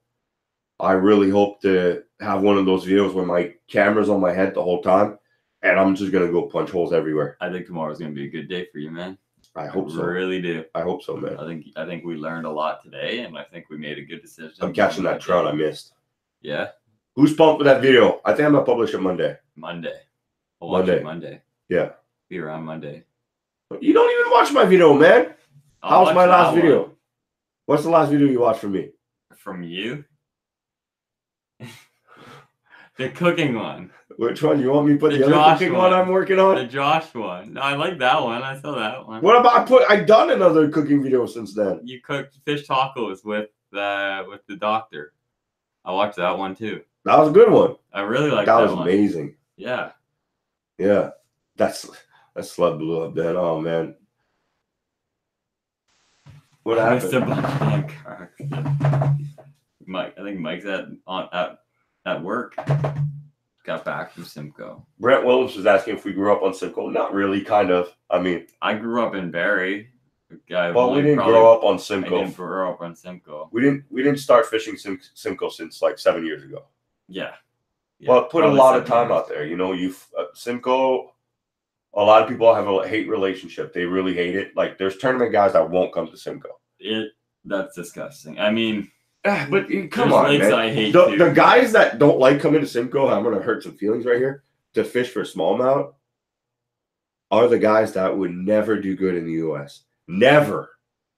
I really hope to have one of those videos where my camera's on my head the whole time, and I'm just going to go punch holes everywhere. I think tomorrow's going to be a good day for you, man. I hope so. I really do. I hope so, man. I think we learned a lot today, and I think we made a good decision. I'm catching that trout I missed. Yeah. Who's pumped with that video? I think I'm going to publish it Monday. I'll watch it Monday. Yeah. Be around Monday. You don't even watch my video, man. How's my last video? One. What's the last video you watched from me? From you? The cooking one. Which one? You want me to put the other cooking one I'm working on? The Josh one. No, I like that one. I saw that one. What about I done another cooking video since then. You cooked fish tacos with the doctor. I watched that one too. That was a good one. I really liked that one. That was amazing. Yeah. Yeah. That sled blew up then. Oh man. What happened? Mike, I think Mike's at work. Got back from Simcoe. Brent Williams was asking if we grew up on Simcoe. Not really, kind of. I mean, I grew up in Barrie. Well, we didn't grow up on Simcoe. I didn't grow up on Simcoe. We didn't start fishing Simcoe since like 7 years ago. Yeah. Well, put a lot of time out there. You know, Simcoe. A lot of people have a hate relationship. They really hate it. Like, there's tournament guys that won't come to Simcoe. That's disgusting. I mean, but come on, man. I hate the guys that don't like coming to Simcoe, I'm going to hurt some feelings right here, to fish for smallmouth, are the guys that would never do good in the U.S. Never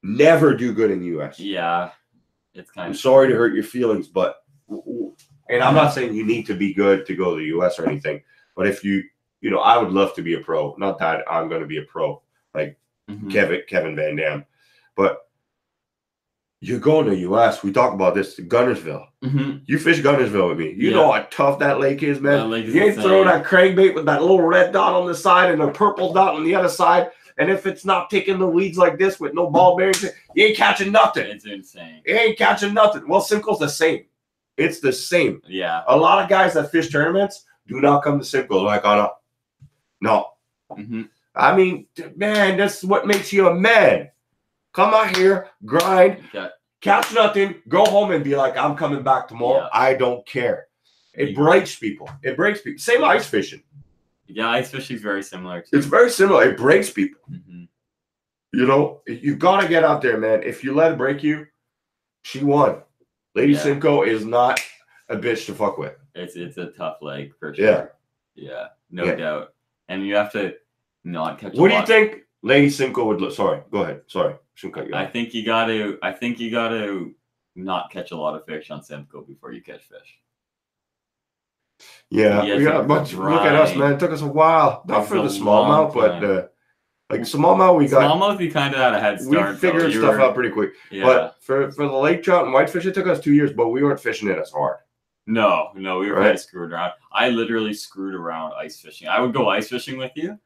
do good in the U.S. Yeah, it's kind of. I'm sorry to hurt your feelings, but, and I'm not saying you need to be good to go to the U.S. or anything, but if you know, I would love to be a pro. Not that I'm going to be a pro, like Kevin Van Dam, but you're going to the U.S. We talk about this, Gunnersville. You fish Gunnersville with me. You know how tough that lake is, man. You ain't throwing that crankbait with that little red dot on the side and a purple dot on the other side. And if it's not taking the weeds like this with no ball bearings, you ain't catching nothing. It's insane. You ain't catching nothing. Well, Simcoe's the same. It's the same. Yeah. A lot of guys that fish tournaments do not come to Simcoe. They're like, oh, no. I mean, man, that's what makes you a man. Come out here, grind, catch nothing, go home and be like, I'm coming back tomorrow. Yeah. I don't care. It breaks people. Same ice fishing. Yeah, ice fishing is very similar. Too. It's very similar. It breaks people. You know, you got to get out there, man. If you let it break you, she won. Lady Simcoe is not a bitch to fuck with. It's a tough leg for sure. Yeah, no doubt. And you have to not catch. What do you think Lady Simcoe would look? Sorry, go ahead. Sorry, shouldn't cut you off. I think you got to not catch a lot of fish on Simcoe before you catch fish. Yeah, but look at us, man. It took us a while. Not for the smallmouth, but like smallmouth, smallmouth, we kind of had a head start. We figured stuff out pretty quick. Yeah. But for the lake trout and whitefish, it took us 2 years, but we weren't fishing it as hard. No, we were kind of screwed around. I literally screwed around ice fishing. I would go ice fishing with you.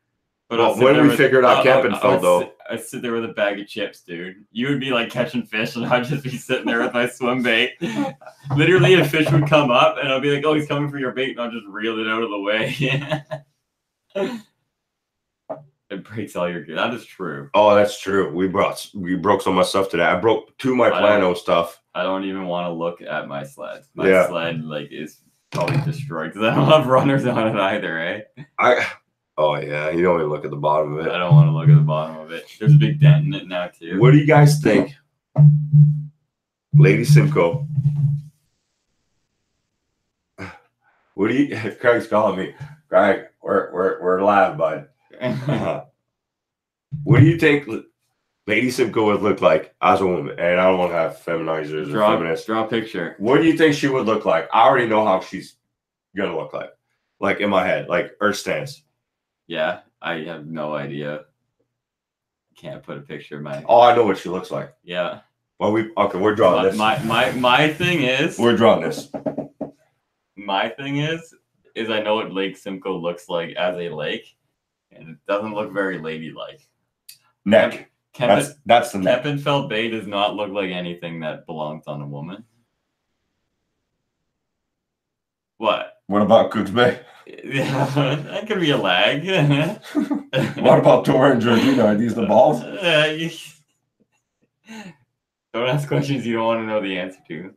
But when we figured out camping felt, though. I'd sit there with a bag of chips, dude. You would be like catching fish, and I'd just be sitting there with my swim bait. Literally, a fish would come up, and I'd be like, oh, he's coming for your bait, and I'll just reel it out of the way. It breaks all your gear. That is true. Oh, that's true. We broke so much stuff today. I broke 2 of my Plano stuff. I don't even want to look at my sled. My sled is probably destroyed because I don't have runners on it either, eh? Oh, yeah. You don't even look at the bottom of it. I don't want to look at the bottom of it. There's a big dent in it now, too. What do you guys think? Lady Simcoe What do you? Craig's calling me. Craig, we're live, bud. What do you think Lady Simcoe would look like as a woman? And I don't want to have feminizers or feminists. Draw a picture. What do you think she would look like? I already know how she's gonna look like. Like in my head, like her stance. Yeah, I have no idea. Can't put a picture of my. Oh, I know what she looks like. Yeah. Well, we're drawing this. My thing is. We're drawing this. My thing is I know what Lake Simcoe looks like as a lake, and it doesn't look very ladylike. Neck. That's the neck. Kempenfeld Bay does not look like anything that belongs on a woman. What? What about Cooks Bay? Yeah, that could be a lag. What about Tor and Georgina? Are these the balls? Don't ask questions you don't want to know the answer to.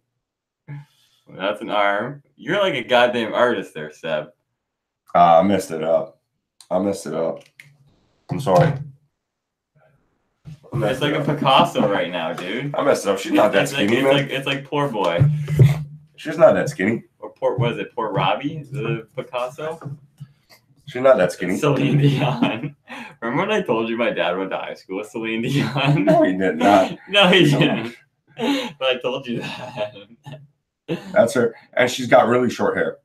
That's an arm. You're like a goddamn artist there, Seb. I messed it up. I'm sorry. It's like a Picasso right now, dude. I messed it up. She's not that skinny, man. It's like Poor Boy. She's not that skinny. Or Poor Robbie, the Picasso? She's not that skinny. Celine Dion. Remember when I told you my dad went to high school with Celine Dion? No, he did not. No, he didn't. But I told you that. That's her. And she's got really short hair.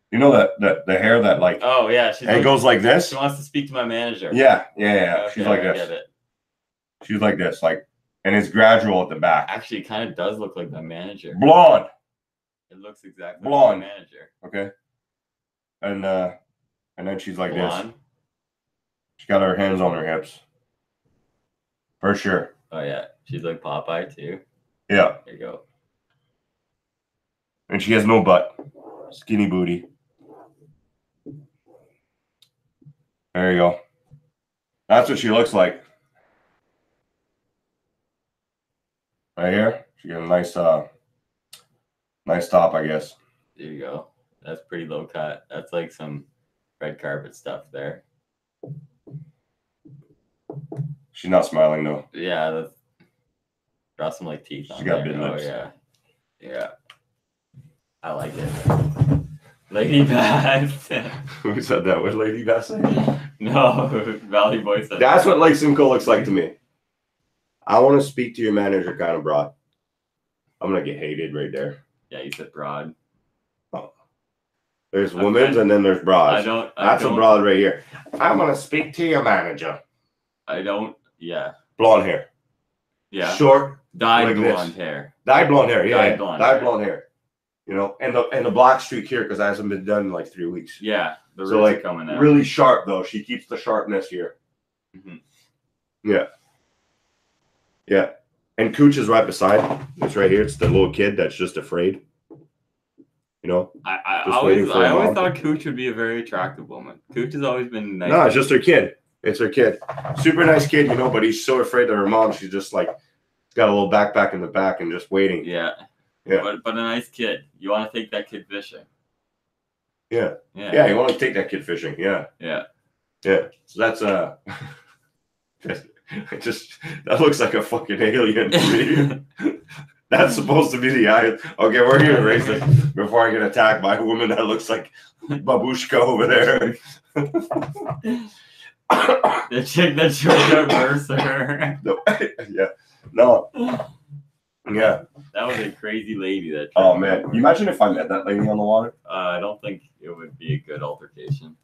You know that the hair that like. Oh, yeah. And it goes like this? She wants to speak to my manager. Yeah. Okay, she's like I this. get it. She's like this. And it's gradual at the back. Actually, it kind of does look like my manager. Blonde. It looks exactly Blonde. like my manager. Okay. And then she's like Blonde. this. She's got her hands on her hips. For sure. Oh, yeah. She's like Popeye, too. Yeah. There you go. And she has no butt. Skinny booty. There you go. That's what she looks like. Right here. She got a nice top, I guess. There you go. That's pretty low cut. That's like some red carpet stuff there. She's not smiling though. Yeah, that's draw some like teeth on She got there. big lips. Oh yeah. I like it. Lady Bass. Who said that? Was Lady Bass saying? No, Valley Boy said that's what Lake Simcoe looks like to me. I want to speak to your manager kind of broad. I'm gonna get hated right there. Yeah, you said broad. Oh. There's women's and then there's broads. That's a broad right here. I'm gonna speak to your manager. Yeah. Blonde hair. Yeah. Short. Dyed like blonde this. hair. Dyed blonde hair. Yeah. Dyed blonde hair. You know, and the black streak here because it hasn't been done in like 3 weeks. Yeah. The so like coming out. Really sharp though. She keeps the sharpness here. Mm-hmm. Yeah. Yeah. And Cooch is right beside. It's right here. It's the little kid that's just afraid. You know? I always thought Cooch would be a very attractive woman. Cooch has always been nice. No, it's just her kid. It's her kid. Super nice kid, you know, but he's so afraid of her mom. She's just like, got a little backpack in the back and just waiting. Yeah. But a nice kid. You want to take that kid fishing. Yeah. You want to take that kid fishing. Yeah. So that's that looks like a fucking alien to me. That's supposed to be the eye. Okay, we're gonna erase it before I get attacked by a woman that looks like Babushka over there. The chick that showed up Mercer. No. Yeah. That was a crazy lady. Oh man, you imagine if I met that lady on the water? I don't think it would be a good altercation.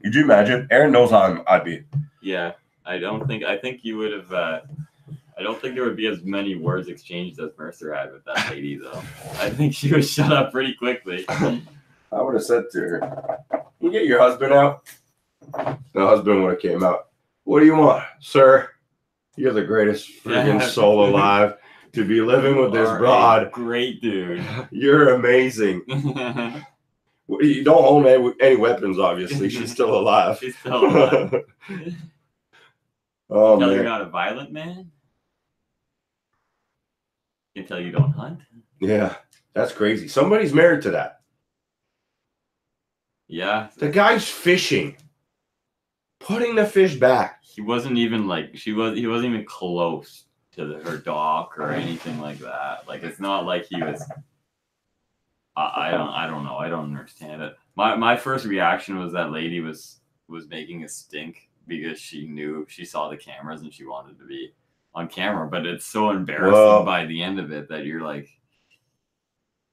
Could you imagine? Aaron knows how I'd be. Yeah, I think you would have. I don't think there would be as many words exchanged as Mercer had with that lady, though. I think she would shut up pretty quickly. I would have said to her, "You get your husband out." The husband would have came out. What do you want, sir? You're the greatest freaking soul alive. To be living with this broad. Great dude. You're amazing. You don't own any weapons, obviously. She's still alive. She's still alive. Oh, tell man. you're not a violent man? You can tell you don't hunt? Yeah, that's crazy. Somebody's married to that. Yeah. The guy's fishing. Putting the fish back. He wasn't even like, he wasn't even close to her dock or anything like that. Like, it's not like he was I don't know. I don't understand it. My first reaction was that lady was making a stink because she saw the cameras and she wanted to be on camera. But it's so embarrassing by the end of it that you're like.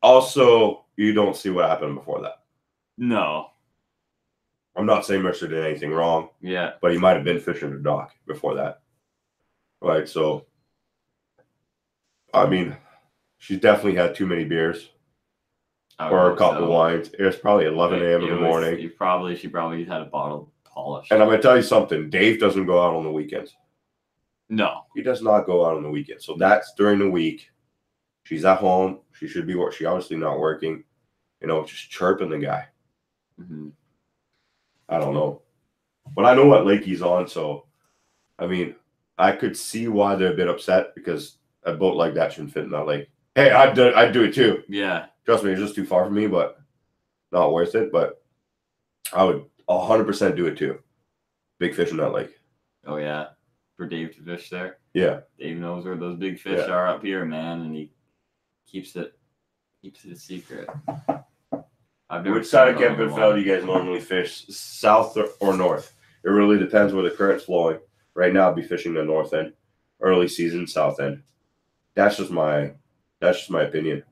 Also, you don't see what happened before that. No. I'm not saying Mercer did anything wrong. Yeah. But he might have been fishing the dock before that. Right, so I mean, she's definitely had too many beers. Or a couple of wines. It was probably 11 a.m. in the morning. She probably had a bottle polished. And I'm going to tell you something. Dave doesn't go out on the weekends. No. He does not go out on the weekends. So that's during the week. She's at home. She should be working. She obviously not working. You know, just chirping the guy. Mm-hmm. I don't know. But I know what lake he's on. So, I mean, I could see why they're a bit upset because a boat like that shouldn't fit in that lake. Hey, I'd do it too. Yeah. Trust me, it's just too far for me, but not worth it. But I would 100% do it too. Big fish in that lake. Oh, yeah. For Dave to fish there? Yeah. Dave knows where those big fish are up here, man, and he keeps it a secret. Which side of Kemp and Fell do you guys normally fish? South or north? It really depends where the current's flowing. Right now, I'd be fishing the north end. Early season, south end. That's just my opinion.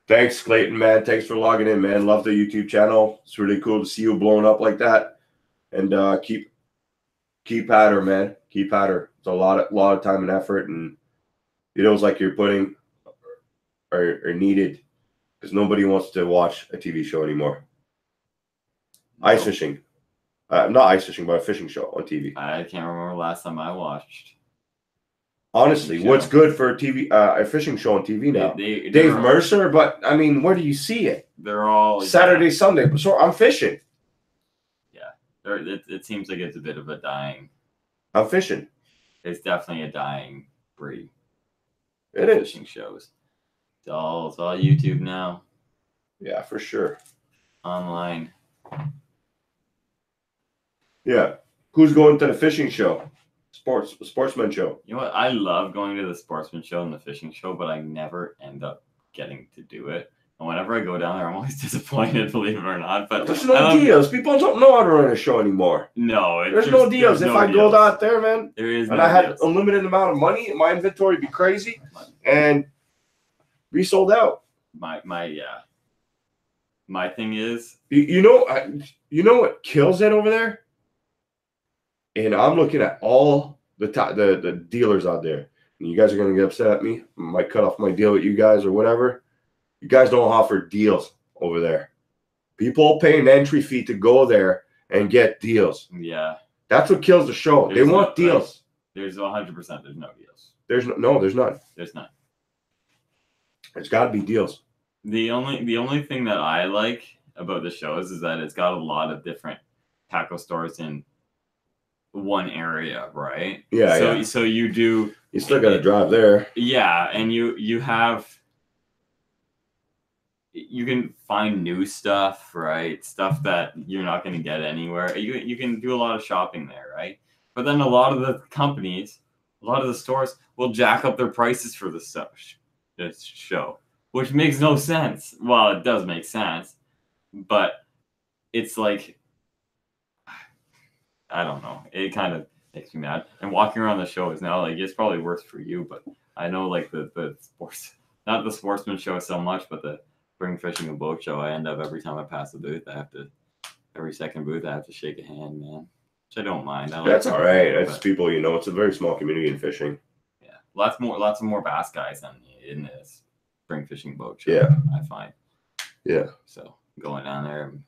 Thanks, Clayton, man. Thanks for logging in, man. Love the YouTube channel. It's really cool to see you blowing up like that. And keep at her, man. Keep at her. It's a lot of time and effort, and it feels like you're putting or needed because nobody wants to watch a TV show anymore. No. Ice fishing. Not ice fishing, but a fishing show on TV. I can't remember the last time I watched. Honestly, what's good for a fishing show on TV now? Dave Mercer, but I mean, where do you see it? They're all Saturday, Sunday. So I'm fishing. Yeah, it seems like it's a bit of a dying. I'm fishing. It's definitely a dying breed. It is. Fishing shows. It's all YouTube now. Yeah, for sure. Online. Yeah. Who's going to the fishing show? Sportsman show. You know what? I love going to the Sportsman show and the fishing show, but I never end up getting to do it. And whenever I go down there, I'm always disappointed, believe it or not. But there's no deals. People don't know how to run a show anymore. No, there's no deals. If I go out there, man, there is and I had a limited amount of money, my inventory would be crazy, and we sold out. My thing is, you know what kills it over there, and I'm looking at all the dealers out there. And you guys are gonna get upset at me. I might cut off my deal with you guys or whatever. You guys don't offer deals over there. People pay an entry fee to go there and get deals. Yeah. That's what kills the show. They want deals. There's 100%. There's no deals. There's none. There's none. It's got to be deals. The only thing that I like about the shows is that it's got a lot of different tackle stores in one area, right? Yeah. So you do. You still got to drive there. Yeah, and you have. You can find new stuff, right? Stuff that you're not going to get anywhere. You can do a lot of shopping there, right? But then a lot of the companies, a lot of the stores will jack up their prices for this show, which makes no sense. Well, it does make sense, but it's like, I don't know. It kind of makes me mad. And walking around the show is now like, it's probably worse for you, but I know like the sports, not the Sportsman show so much, but the Spring Fishing and Boat Show, I end up every time I pass the booth, every second booth, I have to shake a hand, man. Which I don't mind. That's all right. It's people, it's a very small community in fishing. Yeah, lots of more bass guys in this Spring Fishing Boat Show. Yeah, I find. Yeah. So going down there and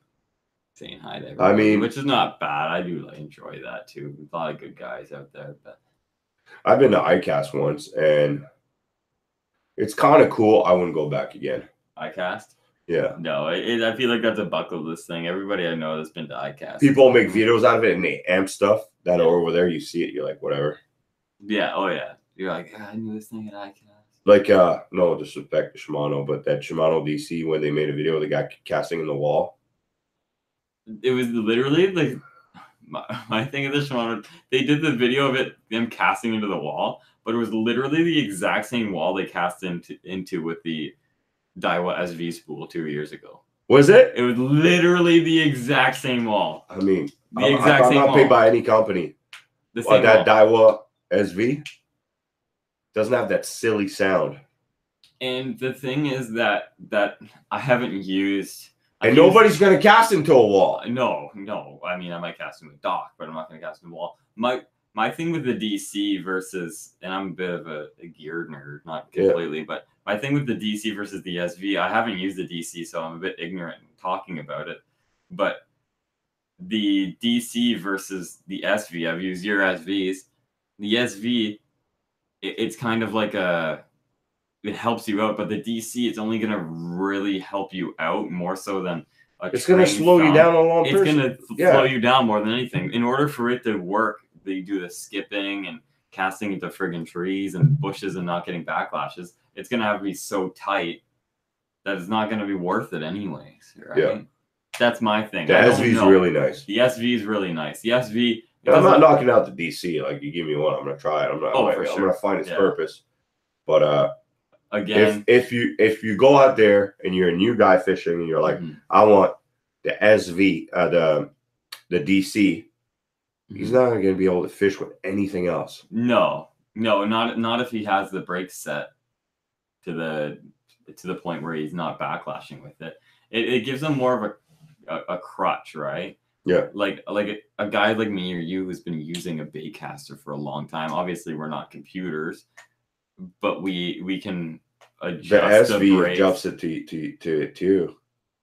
saying hi to everybody, which is not bad. I do enjoy that too. A lot of good guys out there. But I've been to Icast once, and it's kind of cool. I wouldn't go back again. Icast? Yeah. No, I feel like that's a bucket list thing. Everybody I know has been to Icast. People make videos out of it and they amp stuff that are over there. You see it, you're like, whatever. Yeah. Oh yeah. You're like, I knew this thing at Icast. Like, no disrespect to Shimano, but that Shimano DC when they made a video of the guy casting in the wall. It was literally like my thing of the Shimano, they did the video of them casting into the wall, but it was literally the exact same wall they cast into with the Daiwa SV spool 2 years ago. Was it? It was literally the exact same wall. I mean, the exact same I'm not wall. paid by any company. The same that wall. Daiwa SV doesn't have that silly sound. And the thing is that I haven't used. And nobody's going to cast into a wall. No. I mean, I might cast into a dock, but I'm not going to cast into a wall. My thing with the DC versus, and I'm a bit of a gear nerd, not completely, but my thing with the DC versus the SV, I haven't used the DC, so I'm a bit ignorant in talking about it. But the DC versus the SV, I've used your SVs. The SV, it's kind of like it helps you out, but the DC, it's only going to really help you out more so than it's going to slow you down a long It's going to slow you down more than anything. In order for it to work, they do the skipping and casting into friggin' trees and bushes and not getting backlashes. It's going to have to be so tight that it's not going to be worth it anyways, right? Yeah. That's my thing. The SV is really nice. The SV is really nice. The SV... I'm not knocking out the DC. Like, you give me one, I'm going to try it. I'm going to find its purpose. But again, if you go out there and you're a new guy fishing and you're like, I want the SV, the DC, he's not going to be able to fish with anything else. No, not if he has the brake set to the point where he's not backlashing with it. It gives him more of a crutch, right? Yeah. Like a guy like me or you who's been using a bait caster for a long time. Obviously, we're not computers, but we can adjust the SV adjusts it to you.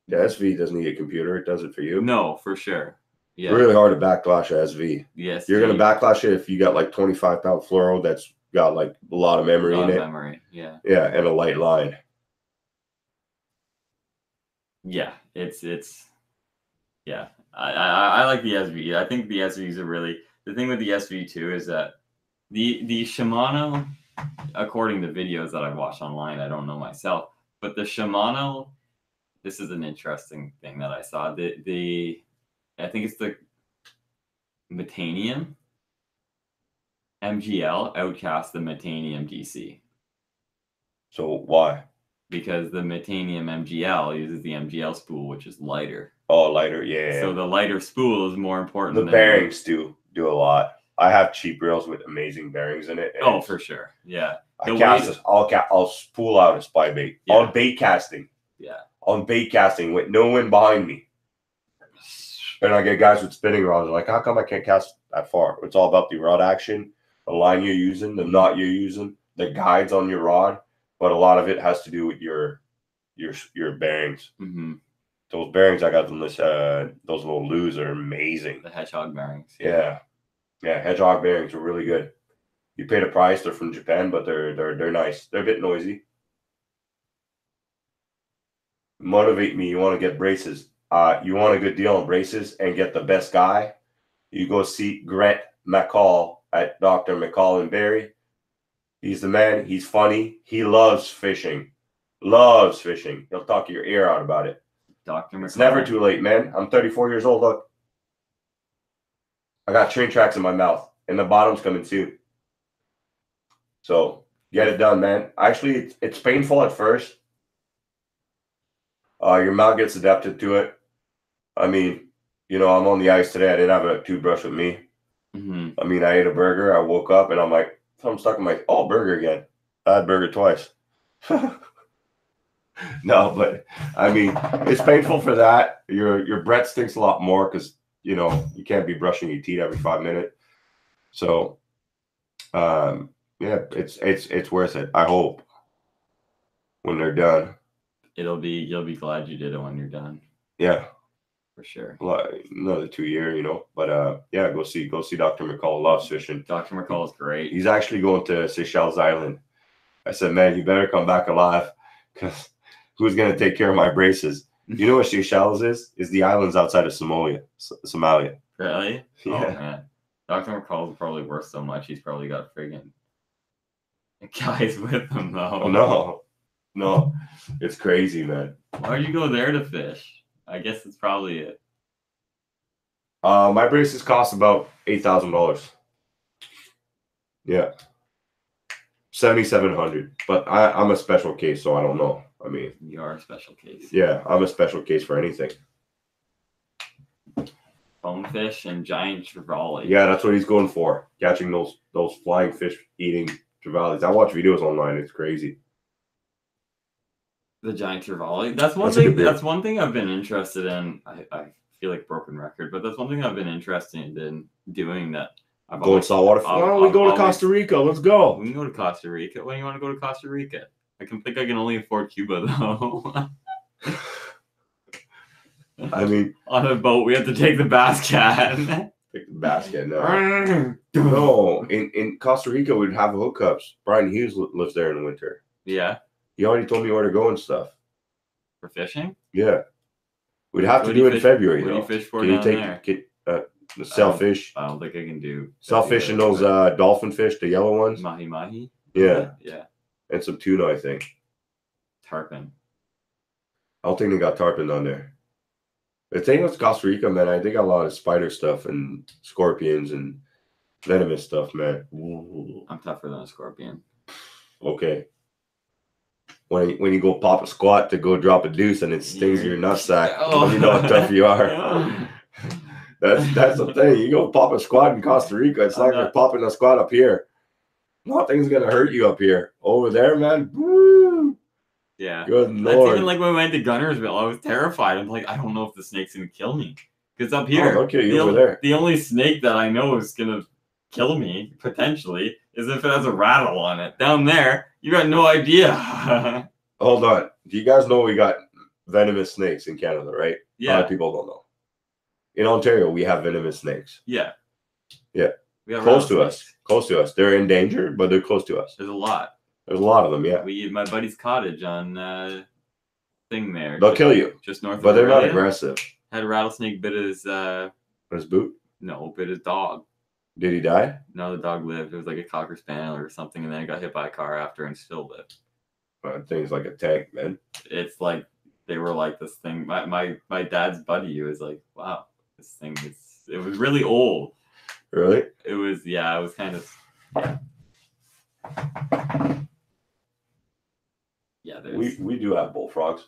The SV doesn't need a computer; it does it for you. No, for sure. Yeah. It's really hard to backlash a SV. Yes. You're gonna backlash it if you got like 25-pound fluoro that's got like a lot of memory in it. Yeah. Yeah, and a light line. Yeah, it's yeah. I like the SV. I think the SVs are really, the thing with the SV too is that the Shimano, according to videos that I've watched online, I don't know myself, but the Shimano, this is an interesting thing that I saw. I think it's the Metanium MGL outcast the Metanium DC. So why? Because the Metanium MGL uses the MGL spool, which is lighter. Oh, lighter, yeah. So the lighter spool is more important. The bearings do a lot. I have cheap reels with amazing bearings in it. Oh, for sure, yeah. I'll spool out a spy bait on bait casting. Yeah, on bait casting with no wind behind me. And I get guys with spinning rods like, how come I can't cast that far? It's all about the rod action, the line you're using, the knot you're using, the guides on your rod. But a lot of it has to do with your bearings. Mm-hmm. Those bearings I got from those little Lus are amazing. The hedgehog bearings. Yeah, hedgehog bearings are really good. You pay the price. They're from Japan, but they're nice. They're a bit noisy. Motivate me. You want to get braces. You want a good deal on braces and get the best guy. You go see Grant McCall at Dr. McCall and Barry. He's the man. He's funny. He loves fishing. Loves fishing. He'll talk your ear out about it. Dr. McCall. It's never too late, man. I'm 34 years old. Look. I got train tracks in my mouth. And the bottom's coming soon. So, get it done, man. Actually, it's painful at first. Your mouth gets adapted to it. I mean, I'm on the ice today. I didn't have a toothbrush with me. Mm-hmm. I mean, I ate a burger. I woke up and I'm like, I'm stuck in my burger again. I had burger twice. No, but I mean, it's painful for that. Your breath stinks a lot more because you can't be brushing your teeth every 5 minutes. So, yeah, it's worth it. I hope when they're done. You'll be glad you did it when you're done. Yeah. For sure. Another 2 year, But yeah, go see Dr. McCall. Loves fishing. Dr. McCall is great. He's actually going to Seychelles Island. I said, man, you better come back alive because who's going to take care of my braces? You know what Seychelles is? Is the islands outside of Somalia. Really? Yeah. Oh, man. Dr. McCall is probably worth so much. He's probably got friggin' guys with him, though. No. It's crazy, man. Why'd you go there to fish? I guess it's probably it. My braces cost about $8,000. Yeah. 7,700. But I'm a special case, so I don't know. I mean, you are a special case. Yeah, I'm a special case for anything. Bonefish and giant trevally. Yeah, that's what he's going for. Catching those flying fish eating trevallies. I watch videos online. It's crazy. The giant trevally. That's one thing. That's one thing I've been interested in. I feel like broken record, but that's one thing I've been interested in doing. That I've going saltwater. Why don't we go to Costa Rica? Let's go. We can go to Costa Rica. When do you want to go to Costa Rica? I can only afford Cuba though. I mean, on a boat, we have to take the basket. Take the basket, no. No, in Costa Rica, we'd have hookups. Brian Hughes lives there in the winter. Yeah. He already told me where to go and stuff. For fishing? Yeah. We'd have to do it in February, though. What do you fish for down there? The sailfish? I don't think I can do. Sailfish and those dolphin fish, the yellow ones. Mahi-mahi? Yeah. Yeah. And some tuna, I think. Tarpon. I don't think they got tarpon on there. The thing with Costa Rica, man, I think a lot of spider stuff and scorpions and venomous stuff, man. Ooh. I'm tougher than a scorpion. Okay. When you go pop a squat to go drop a deuce and it stings your nutsack, you know how tough you are. That's the thing. You go pop a squat in Costa Rica, it's like you're popping a squat up here. Nothing's gonna hurt you up here. Over there, man. Woo! Yeah. Good Lord. That's even like when we went to Gunnersville. I was terrified. I'm like, I don't know if the snake's gonna kill me. Because up here, they'll kill you over there. The only snake that I know is gonna kill me, potentially, is if it has a rattle on it. Down there, you got no idea. Hold on. Do you guys know we got venomous snakes in Canada, right? Yeah. A lot of people don't know. In Ontario, we have venomous snakes. Yeah. Yeah. Close to us. Close to us. They're endangered, but they're close to us. There's a lot. There's a lot of them, yeah. My buddy's cottage on thing there. They'll kill you. Just north of But they're not Aurelia. aggressive. Had a rattlesnake bit his His boot? No, bit his dog. Did he die? No, the dog lived. It was like a Cocker Spaniel or something, and then it got hit by a car after and still lived. Thing's like a tank, man. It's like they were like this thing. My dad's buddy was like, wow, this thing it was really old. Really? It was it was kind of we do have bullfrogs.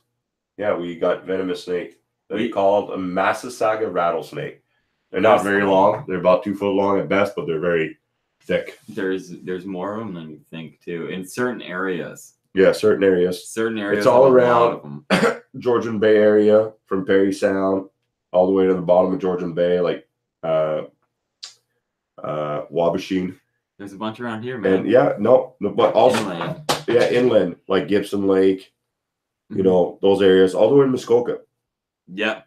Yeah, we got venomous snake. They're called a Massasauga rattlesnake. They're not very long. They're about 2 foot long at best, but they're very thick. There's more of them than you think too. In certain areas. Yeah, certain areas. It's all around Georgian Bay area, from Perry Sound all the way to the bottom of Georgian Bay, like Wabashing. There's a bunch around here, man. And but also inland, like Gibson Lake, you know, those areas, all the way to Muskoka. Yeah.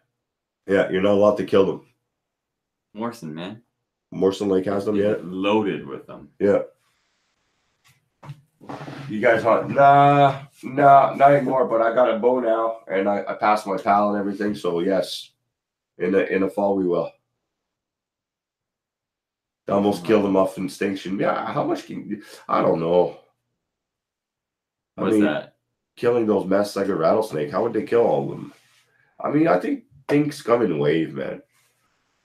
Yeah, you're not allowed to kill them. Morrison, man. Morrison Lake has them yet? Loaded with them. Yeah. You guys hunt? Nah, not anymore. But I got a bow now, and I passed my pal and everything. So yes, in the fall we will. Almost killed them off extinction. Yeah, how much can you? I don't know. What's that? Killing those Massasauga rattlesnake. How would they kill all of them? I mean, I think things come in wave, man.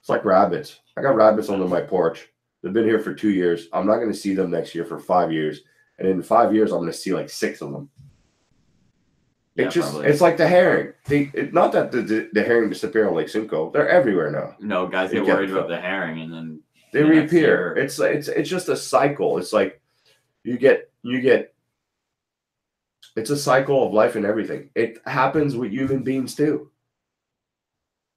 It's like rabbits. I got rabbits under my porch. They've been here for 2 years. I'm not going to see them next year for 5 years. And in 5 years, I'm going to see like 6 of them. It's like the herring. Not that the herring disappear on Lake Simcoe. They're everywhere now. No, guys get worried about the herring and then they reappear. It's just a cycle. It's like you get. It's a cycle of life and everything. It happens with human beings too.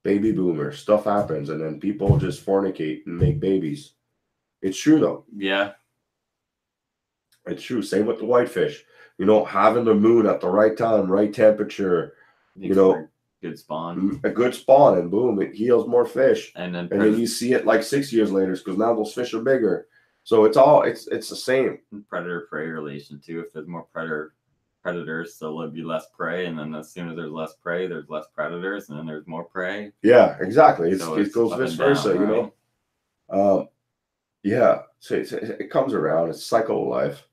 Baby boomers, stuff happens, and then people just fornicate and make babies. It's true though. Yeah. It's true. Same with the whitefish. You know, having the moon at the right time, right temperature, good spawn. A good spawn, and boom, it heals more fish. And then you see it like 6 years later because now those fish are bigger. So it's the same. Predator-prey relation too. If there's more predators, so there'll be less prey, and then as soon as there's less prey, there's less predators, and then there's more prey. Yeah, exactly. It goes vice versa, down, you know. Yeah, so it comes around. It's a cycle of life.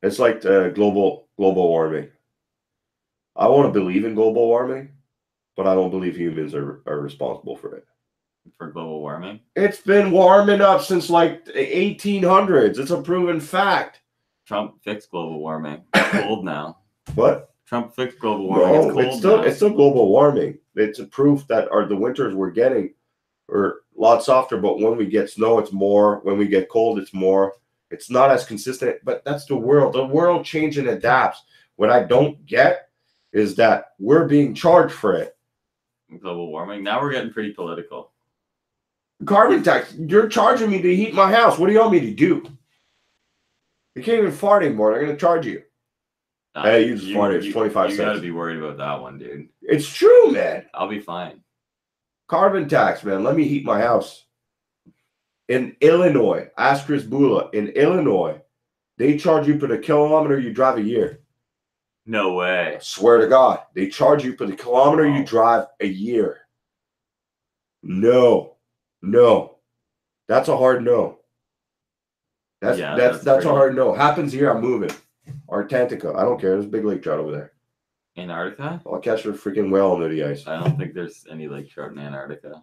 It's like the global warming. I want to believe in global warming, but I don't believe humans are responsible for it. For global warming? It's been warming up since like the 1800s. It's a proven fact. Trump fixed global warming. It's cold now. What? Trump fixed global warming. No, it's cold now. It's still global warming. It's a proof that the winters we're getting are a lot softer, but when we get snow, it's more. When we get cold, it's more. It's not as consistent, but that's the world. The world changes and adapts. What I don't get is that we're being charged for it. Global warming. Now we're getting pretty political. Carbon tax. You're charging me to heat my house. What do you want me to do? You can't even fart anymore. They're going to charge you. Hey, you just farted. It's 25 cents. You got to be worried about that one, dude. It's true, man. I'll be fine. Carbon tax, man. Let me heat my house. In Illinois, ask Chris Bula. In Illinois, they charge you for the kilometer you drive a year. No way. I swear to God. They charge you for the kilometer you drive a year. No. That's a hard no. That's a hard no. Happens here, I'm moving. Antarctica. I don't care. There's a big lake trout over there. Antarctica? I'll catch a freaking whale under the ice. I don't think there's any lake trout in Antarctica.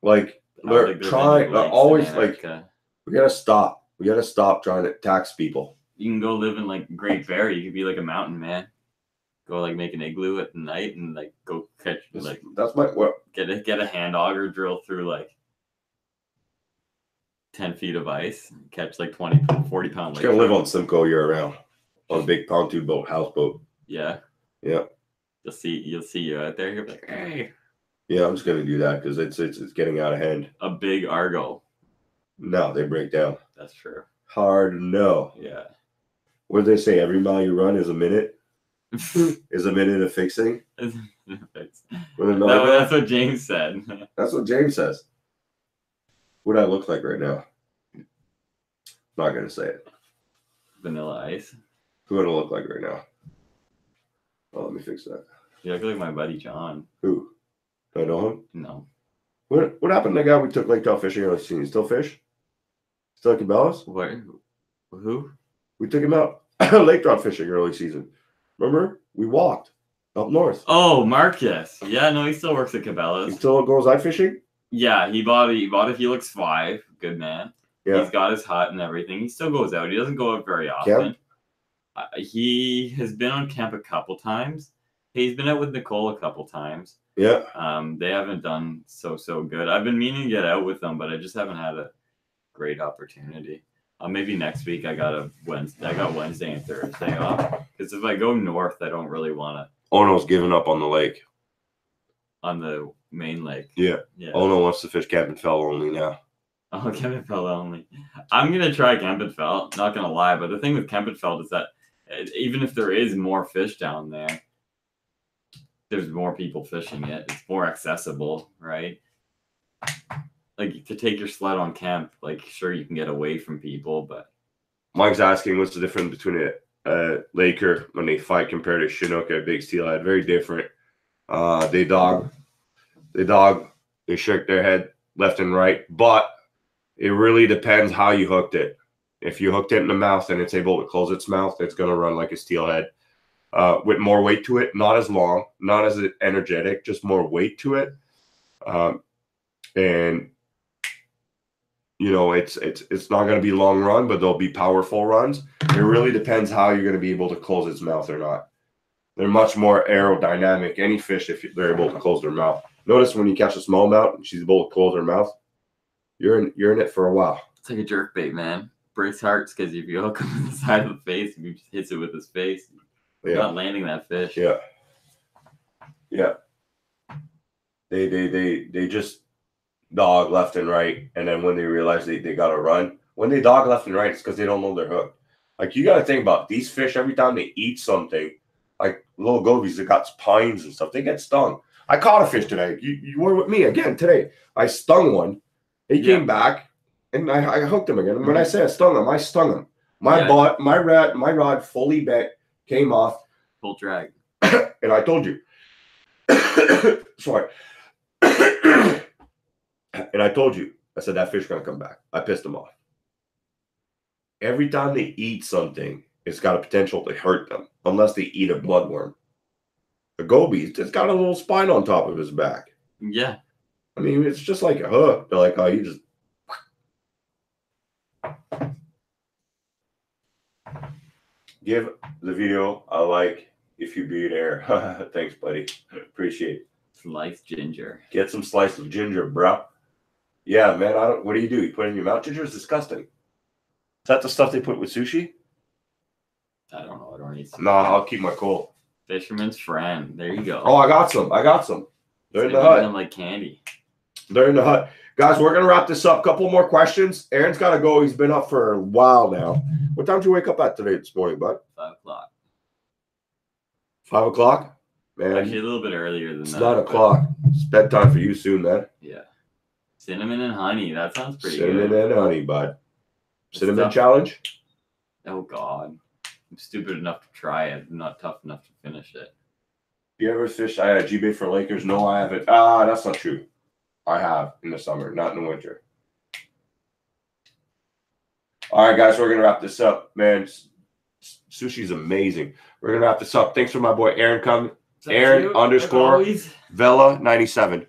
Like, they're trying, always like, we gotta stop. We gotta stop trying to tax people. You can go live in like Great Bear. You could be like a mountain man. Go like make an igloo at night and like go catch that's my what? Get a hand auger drill through like 10 feet of ice. Catch like 40 pound. Just gonna live on Simcoe year round on a big pontoon boat, houseboat. Yeah. Yeah. You'll see you out there. You'll be like, hey. Yeah, I'm just gonna do that because it's getting out of hand. A big Argo. No, they break down. That's true. Hard no. Yeah. What do they say? Every mile you run is a minute. Is a minute of fixing? No, that's what James said. That's what James says. What do I look like right now? Not gonna say it. Vanilla Ice. Who would I look like right now? Oh, let me fix that. You look like my buddy John. Who? Do I know him? No. What happened to the guy we took lake trout fishing early season? Still fish? Still at Cabela's? What? Who? We took him out lake trout fishing early season. Remember? We walked up north. Oh, Marcus. Yeah, no, he still works at Cabela's. He still goes ice fishing? Yeah, he bought a Helix 5. Good man. Yeah. He's got his hut and everything. He still goes out. He doesn't go out very often. He has been on Kemp a couple times. He's been out with Nicole a couple times. Yeah. They haven't done so good. I've been meaning to get out with them, but I just haven't had a great opportunity. Maybe next week. I got Wednesday and Thursday off because if I go north, I don't really want to. Ono's giving up on the lake. On the main lake. Yeah. Ono wants to fish Kemp and Fell only now. Oh, Kemp and Fell only. I'm gonna try Kemp and Fell. Not gonna lie, but the thing with Kemp and Fell is that even if there is more fish down there, there's more people fishing it. It's more accessible, right? Like to take your sled on Kemp, like sure you can get away from people, but Mike's asking what's the difference between a Laker when they fight compared to Chinook at big steelhead. Very different. They dog, they shake their head left and right, but it really depends how you hooked it. If you hooked it in the mouth and it's able to close its mouth, it's going to run like a steelhead with more weight to it, not as long, not as energetic, just more weight to it. And you know, it's not going to be long run, but they'll be powerful runs. It really depends how you're going to be able to close its mouth or not. They're much more aerodynamic. Any fish, if they're able to close their mouth. Notice when you catch a smallmouth and she's able to close her mouth, you're in it for a while. It's like a jerkbait, man. Breaks hearts because if you hook him in the side of the face, if he just hits it with his face, you're not landing that fish. Yeah. Yeah. They just dog left and right, and then when they realize they got to run, when they dog left and right, it's because they don't know they're hooked. Like, you got to think about these fish, every time they eat something, like little gobies that got pines and stuff, they get stung. I caught a fish today. You were with me again today. I stung one. He came back, and I hooked him again. And when I say I stung him, I stung him. My rod fully bent, came off. Full drag. And I told you. Sorry. And I told you, I said, that fish going to come back. I pissed him off. Every time they eat something, it's got a potential to hurt them, unless they eat a bloodworm. The goby, it's got a little spine on top of his back. Yeah. I mean, it's just like a hook. They're like, oh, you just. Give the video a like if you beat air. Thanks, buddy. Appreciate it. Sliced ginger. Get some slice of ginger, bro. Yeah, man. I don't. What do? You put it in your mouth? Ginger is disgusting. Is that the stuff they put with sushi? I don't know. I don't eat sushi. No, I'll keep my cool. Fisherman's friend. There you go. Oh, I got some. They're in the hut. Them like candy. They're in the hut. Guys, we're going to wrap this up. Couple more questions. Aaron's got to go. He's been up for a while now. What time did you wake up at today this morning, bud? 5 o'clock. 5 o'clock? Man. Actually, a little bit earlier than it's that. It's 9 o'clock. It's bedtime for you soon, man. Yeah. Cinnamon and honey. That sounds pretty good. Cinnamon and honey, bud. Cinnamon tough. challenge? Oh, God. I'm stupid enough to try it. I'm not tough enough to finish it. You ever fished G-bait for Lakers? No, I haven't. That's not true. I have in the summer, not in the winter. All right, guys, we're going to wrap this up. Man, sushi's amazing. We're going to wrap this up. Thanks for my boy Aaron coming. Aaron _ Vela 97.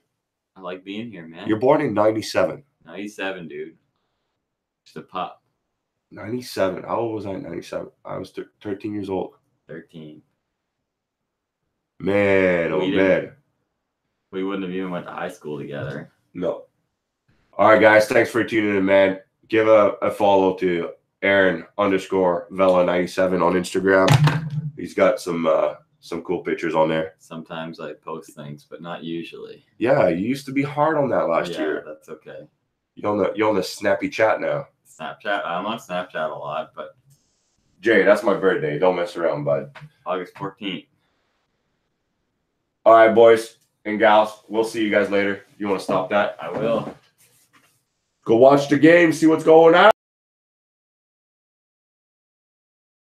I like being here, man. You're born in 97. 97, dude. Just a pup. 97. How old was I in 97? I was 13 years old. 13. Man, man. We wouldn't have even went to high school together. No. All right, guys. Thanks for tuning in, man. Give a follow to Aaron _ Vela 97 on Instagram. He's got some cool pictures on there. Sometimes I post things, but not usually. Yeah, you used to be hard on that last year. That's okay. You're on the snappy chat now. Snapchat. I'm on Snapchat a lot, but Jay, that's my birthday. Don't mess around, bud. August 14th. All right, boys and gals. We'll see you guys later. You want to stop that? I will. Go watch the game, see what's going on.